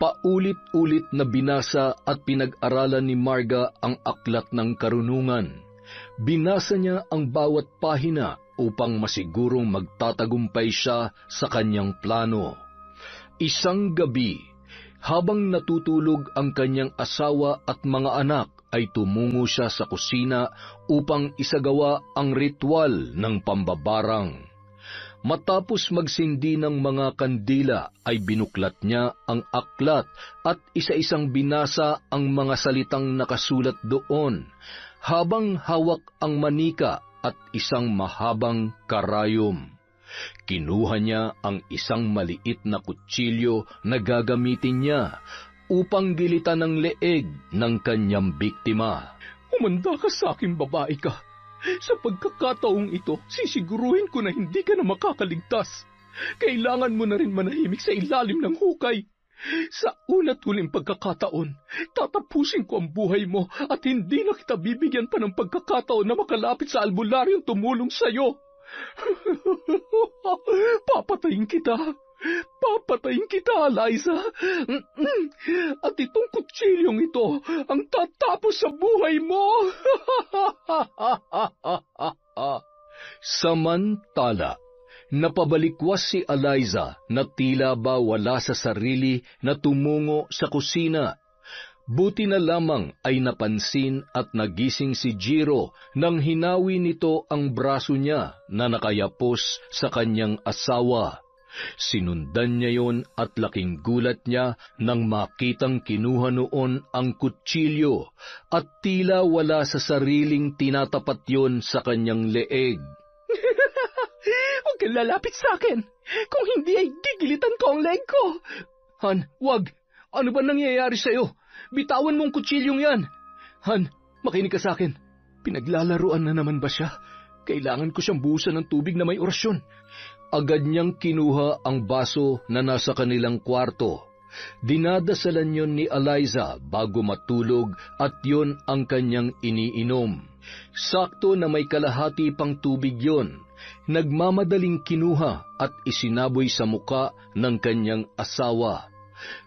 paulit-ulit na binasa at pinag-aralan ni Marga ang aklat ng karunungan. Binasa niya ang bawat pahina upang masigurong magtatagumpay siya sa kanyang plano. Isang gabi, habang natutulog ang kanyang asawa at mga anak, ay tumungo siya sa kusina upang isagawa ang ritual ng pambabarang. Matapos magsindi ng mga kandila, ay binuklat niya ang aklat at isa-isang binasa ang mga salitang nakasulat doon, habang hawak ang manika at isang mahabang karayom. Kinuha niya ang isang maliit na kutsilyo na gagamitin niya upang gilitan ang leeg ng kanyang biktima. Umanda ka sa akin, babae ka. Sa pagkakataong ito, sisiguruhin ko na hindi ka na makakaligtas. Kailangan mo na rin manahimik sa ilalim ng hukay. Sa una't huling pagkakataon, tatapusin ko ang buhay mo at hindi na kita bibigyan pa ng pagkakataon na makalapit sa albularyong tumulong sa'yo. Papatayin kita. Papatayin kita, Eliza. At itong kutsilyong ito ang tatapos sa buhay mo. Samantala, napabalikwas si Eliza na tila ba wala sa sarili na tumungo sa kusina. Buti na lamang ay napansin at nagising si Jiro nang hinawi nito ang braso niya na nakayapos sa kanyang asawa. Sinundan niya yon at laking gulat niya nang makitang kinuha noon ang kutsilyo at tila wala sa sariling tinatapat yon sa kanyang leeg. Huwag kang lalapit sa akin. Kung hindi ay gigilitan ko ang leg ko. Han, wag! Ano ba nangyayari sa'yo? Bitawan mo ang kutsilyong yan. Han, makinig ka sa akin. Pinaglalaruan na naman ba siya? Kailangan ko siyang buhusan ng tubig na may orasyon. Agad niyang kinuha ang baso na nasa kanilang kwarto. Dinadasalan yon ni Eliza bago matulog at yon ang kanyang iniinom. Sakto na may kalahati pang tubig yon. Nagmamadaling kinuha at isinaboy sa muka ng kanyang asawa.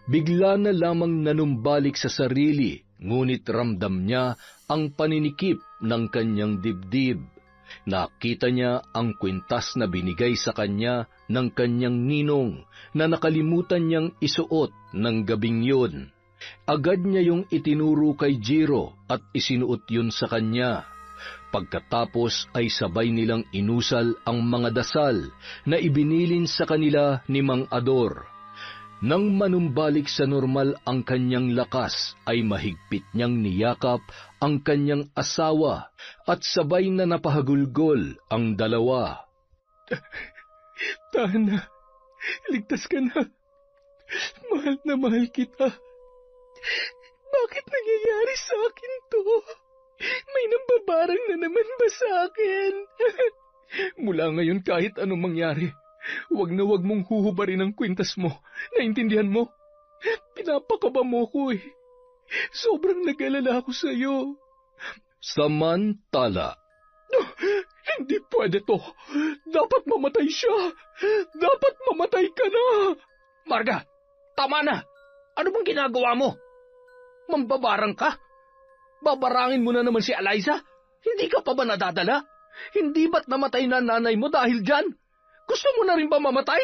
Bigla na lamang nanumbalik sa sarili, ngunit ramdam niya ang paninikip ng kanyang dibdib. Nakita niya ang kwintas na binigay sa kanya ng kanyang ninong na nakalimutan niyang isuot ng gabing yun. Agad niya yung itinuro kay Jiro at isinuot yun sa kanya. Pagkatapos ay sabay nilang inusal ang mga dasal na ibinilin sa kanila ni Mang Ador. Nang manumbalik sa normal ang kanyang lakas, ay mahigpit niyang niyakap ang kanyang asawa at sabay na napahagulgol ang dalawa. Tahan na. Ligtas ka na. Mahal kita. Bakit nangyayari sa akin to? May nambabarang na naman ba sa akin? Mula ngayon kahit anong mangyari, wag na wag mong huhubarin ang kwintas mo. Naintindihan mo? Pinapakaba mo ko eh. Sobrang nag-alala ako sa'yo. Samantala, Hindi pwede to. Dapat mamatay siya. Dapat mamatay ka na. Marga, tama na. Ano bang ginagawa mo? Mambabarang ka? Babarangin mo na naman si Eliza? Hindi ka pa ba nadadala? Hindi ba't namatay na nanay mo dahil dyan? Gusto mo na rin ba mamatay?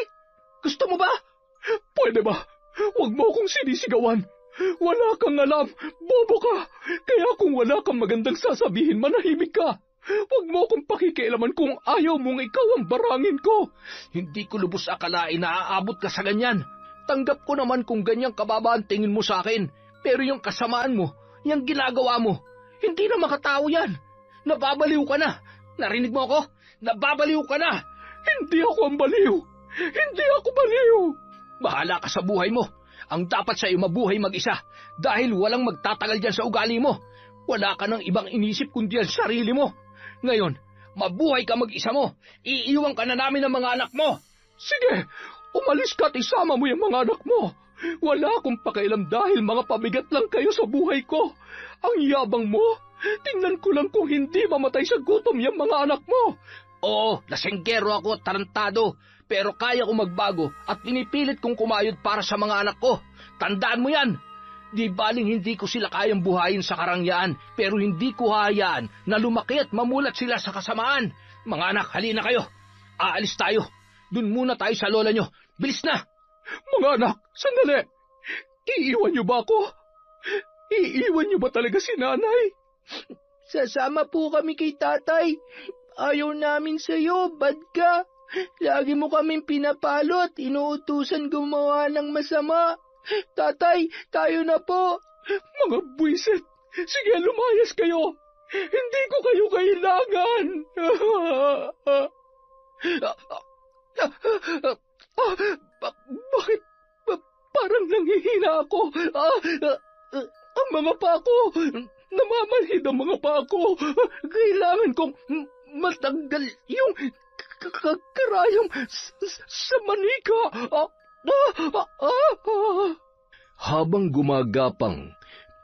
Gusto mo ba? Pwede ba? Huwag mo akong sinisigawan. Wala kang alam. Bobo ka. Kaya kung wala kang magandang sasabihin, manahimik ka. Huwag mo akong pakikialaman kung ayaw mong ikaw ang barangin ko. Hindi ko lubos akalain na aabot ka sa ganyan. Tanggap ko naman kung ganyang kababa ang tingin mo sa akin. Pero yung kasamaan mo, yung ginagawa mo, hindi na makatao yan. Nababaliw ka na. Narinig mo ako? Nababaliw ka na. Hindi ako ang baliw. Hindi ako baliw. Bahala ka sa buhay mo. Ang dapat sa iyo mabuhay mag-isa dahil walang magtatagal dyan sa ugali mo. Wala ka ng ibang inisip kundi ang sarili mo. Ngayon, mabuhay ka mag-isa mo. Iiwan ka na namin ng mga anak mo. Sige, umalis ka at isama mo yung mga anak mo. Wala akong pakialam dahil mga pabigat lang kayo sa buhay ko. Ang yabang mo. Tingnan ko lang kung hindi mamatay sa gutom yung mga anak mo. Oo, lasenggero ako at tarantado. Pero kaya ko magbago at pinipilit kong kumayod para sa mga anak ko. Tandaan mo yan. Di baling hindi ko sila kayang buhayin sa karangyaan, pero hindi ko hayaan na lumaki at mamulat sila sa kasamaan. Mga anak, halina kayo. Aalis tayo. Dun muna tayo sa lola nyo. Bilis na! Mga anak, sandali. Iiwan niyo ba ako? Iiwan niyo ba talaga si nanay? Sasama po kami kay tatay. Ayaw namin sa'yo, bad ka. Lagi mo kaming pinapalo at inuutusan gumawa ng masama. Tatay, tayo na po. Mga buwisit, sige lumayas kayo. Hindi ko kayo kailangan. Bakit parang nanghihina ako? Ang mga pako, namamanhid ang mga pako. Kailangan kong matanggal yung karayom sa manika. Habang gumagapang,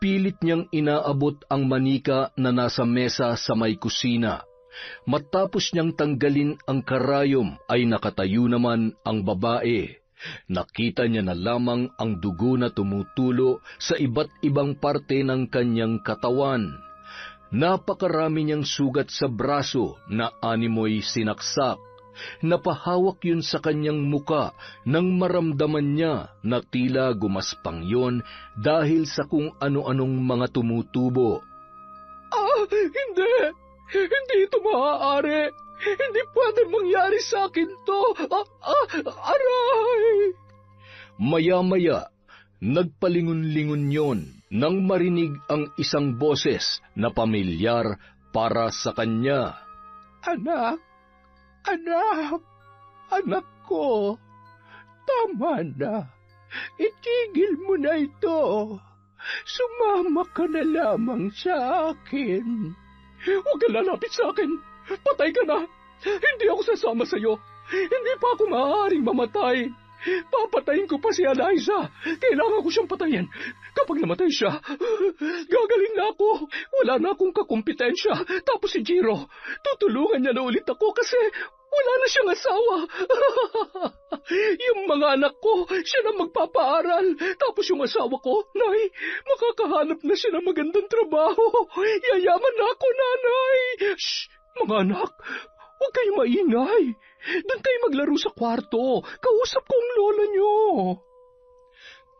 pilit niyang inaabot ang manika na nasa mesa sa may kusina. Matapos niyang tanggalin ang karayom ay nakatayo naman ang babae. Nakita niya na lamang ang dugo na tumutulo sa iba't ibang parte ng kanyang katawan. Napakarami niyang sugat sa braso na animoy sinaksak. Napahawak yun sa kanyang muka nang maramdaman niya na tila gumaspang yon dahil sa kung ano-anong mga tumutubo. Hindi! Hindi ito maaari! Hindi pwede mangyari sa akin to! Aray! Maya-maya, nagpalingon-lingon yon nang marinig ang isang boses na pamilyar para sa kanya. Anak! Anak ko! Tama na! Itigil mo na ito! Sumama ka na lamang sa akin! Huwag ka lalapit sa akin! Patay ka na! Hindi ako sasama sa iyo! Hindi pa ako maaaring mamatay! Papatayin ko pa si Eliza! Kailangan ko siyang patayin! Kapag namatay siya, gagaling na ako! Wala na akong kakumpetensya! Tapos si Jiro, tutulungan niya na ulit ako kasi wala na siyang asawa! Yung mga anak ko, siya na magpapaaral! Tapos yung asawa ko, Nay, makakahanap na siya ng magandang trabaho! Yayaman na ako, Nanay! Shh! Mga anak, huwag kayong maingay! Doon kayo maglaro sa kwarto! Kausap ko ang lola niyo!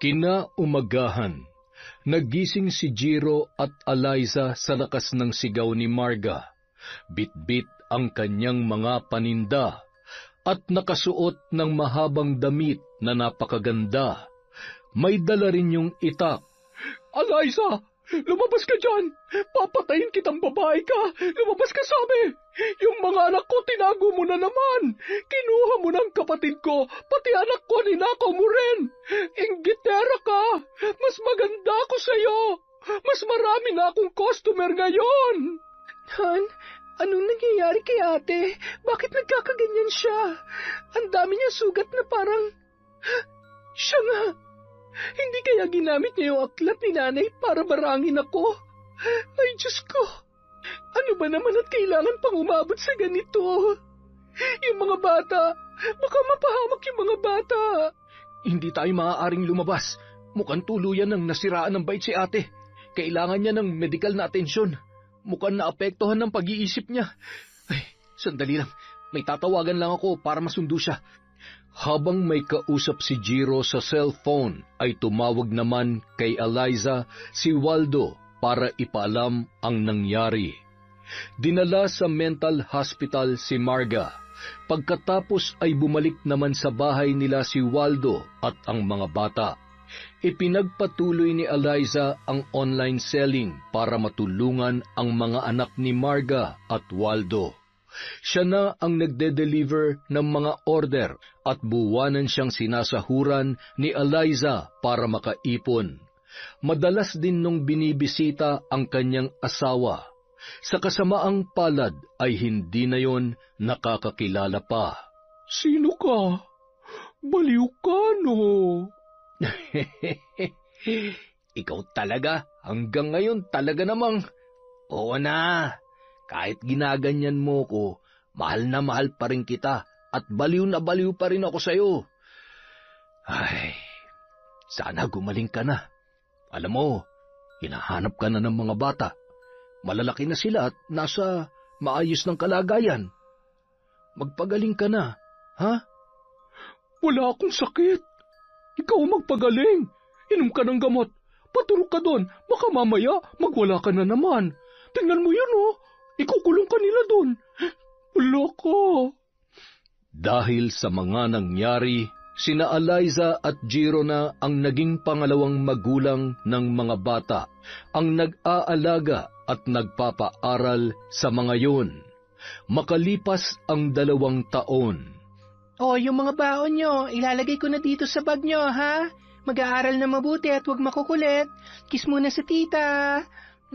Kinaumagahan, nagising si Jiro at Eliza sa lakas ng sigaw ni Marga. Bit-bit ang kanyang mga paninda at nakasuot ng mahabang damit na napakaganda. May dala rin yung itak. Eliza! Lumabas ka dyan! Papatayin kitang babae ka! Lumabas ka, sabi! Yung mga anak ko, tinago mo na naman! Kinuha mo ng kapatid ko, pati anak ko, ninakaw mo rin! Inggitera ka! Mas maganda ako sa'yo! Mas marami na akong customer ngayon! Han, anong nangyayari kay ate? Bakit nagkakaganyan siya? Ang dami niya sugat na parang... Siya nga! Hindi kaya ginamit niya yung aklat ni nanay para barangin ako? Ay, Diyos ko! Ano ba naman at kailangan pang umabot sa ganito? Yung mga bata, baka mapahamak yung mga bata. Hindi tayo maaaring lumabas. Mukhang tuluyan ng nasiraan ng bait si ate. Kailangan niya ng medikal na atensyon. Mukhang naapektuhan ng pag-iisip niya. Ay, sandali lang. May tatawagan lang ako para masundo siya. Habang may kausap si Jiro sa cellphone, ay tumawag naman kay Eliza si Waldo para ipaalam ang nangyari. Dinala sa mental hospital si Marga. Pagkatapos ay bumalik naman sa bahay nila si Waldo at ang mga bata. Ipinagpatuloy ni Eliza ang online selling para matulungan ang mga anak ni Marga at Waldo. Siya na ang nagde-deliver ng mga order at buwanan siyang sinasahuran ni Eliza para makaipon. Madalas din nung binibisita ang kanyang asawa. Sa kasamaang palad ay hindi na yon nakakakilala pa. Sino ka? Baliw ka, no? Ikaw talaga, hanggang ngayon talaga namang. Oo na. Kahit ginaganyan mo ko, mahal na mahal pa rin kita at baliw na baliw pa rin ako sa'yo. Ay, sana gumaling ka na. Alam mo, hinahanap ka na ng mga bata. Malalaki na sila at nasa maayos ng kalagayan. Magpagaling ka na, ha? Wala akong sakit. Ikaw magpagaling. Inom ka ng gamot. Patulog ka doon. Baka mamaya magwala ka na naman. Tingnan mo yun, oh. Ikukulong ka nila doon. Wala ka. Dahil sa mga nangyari, sina Eliza at Jiro na ang naging pangalawang magulang ng mga bata, ang nag-aalaga at nagpapaaral sa mga yon. Makalipas ang 2 taon, O, yung mga baon nyo, ilalagay ko na dito sa bag nyo, ha? Mag-aaral na mabuti at huwag makukulit. Kiss muna sa tita.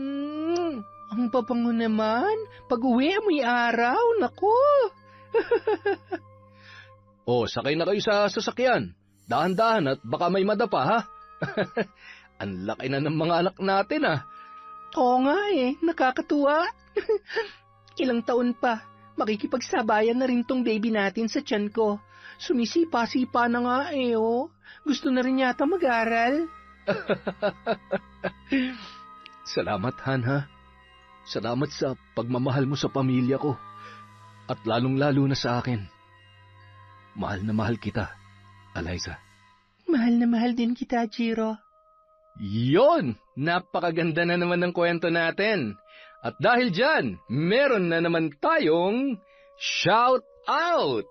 Ang pabango naman. Pag-uwi, amoy araw. Naku. Sakay na kayo sa sasakyan. Dahan-dahan at baka may madapa, ha? Ang laki na ng mga anak natin, ah. Oo nga nakakatuwa. Ilang taon pa, makikipagsabayan na rin tong baby natin sa tiyan ko. Sumisipa-sipa na nga oh. Gusto na rin yata mag-aral. Salamat, Han, ha? Salamat sa pagmamahal mo sa pamilya ko. At lalong-lalo na sa akin. Mahal na mahal kita, Eliza. Mahal na mahal din kita, Jiro. Yon! Napakaganda na naman ng kwento natin. At dahil dyan, meron na naman tayong shout out!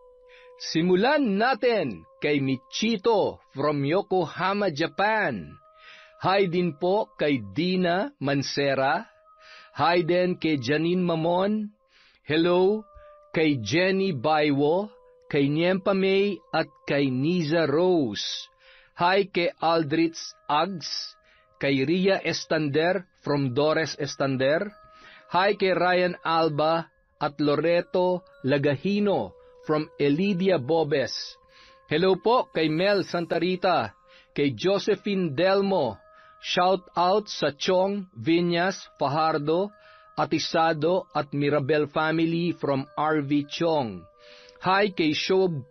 Simulan natin kay Michito from Yokohama, Japan. Hi din po kay Dina Mansera. Hi din kay Janine Mamon. Hello kay Jenny Baywo, kay Niempa May at kay Niza Rose. Hi kay Aldrich Ags, kay Ria Estander from Dores Estander. Hi kay Ryan Alba at Loreto Lagahino from Elidia Bobes. Hello po kay Mel Santarita, kay Josephine Delmo. Shout out sa Chong, Viñas, Fajardo, Atisado at Mirabel family from RV Chong. Hi kay Shobe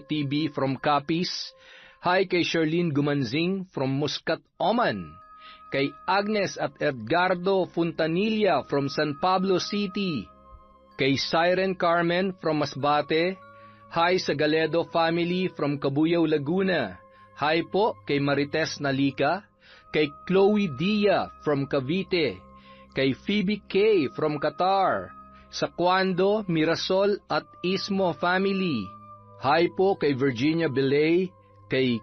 TV from Capiz. Hi kay Sherlyn Gumanzing from Muscat, Oman. Kay Agnes at Edgardo Fontanilla from San Pablo City. Kay Siren Carmen from Masbate. Hi sa Galedo family from Cabuyao, Laguna. Hi po kay Marites Nalika. Kay Chloe Dia from Cavite. Kay Phoebe K from Qatar. Sa Cuando, Mirasol at Ismo family. Hi po kay Virginia Belay. Kay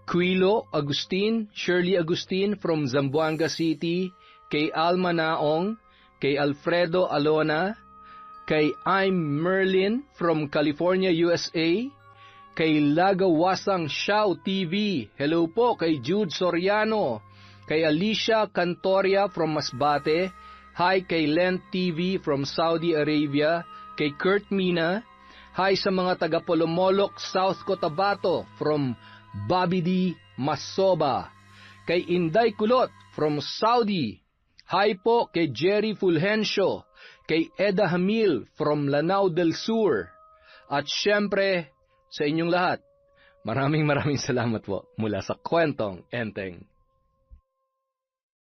Quilo Agustin, Shirley Agustin from Zamboanga City. Kay Alma Naong. Kay Alfredo Alona, kay I'm Merlin from California, USA, kay Lagawasang Xiao TV, hello po kay Jude Soriano, kay Alicia Cantoria from Masbate, hi kay Lent TV from Saudi Arabia, kay Kurt Mina, hi sa mga taga Polomolok, South Cotabato from Bobby D. Masoba, kay Inday Kulot from Saudi. Hi po kay Jerry Fulgencio, kay Eda Hamil from Lanao del Sur. At syempre, sa inyong lahat, maraming salamat po mula sa Kwentong Enteng.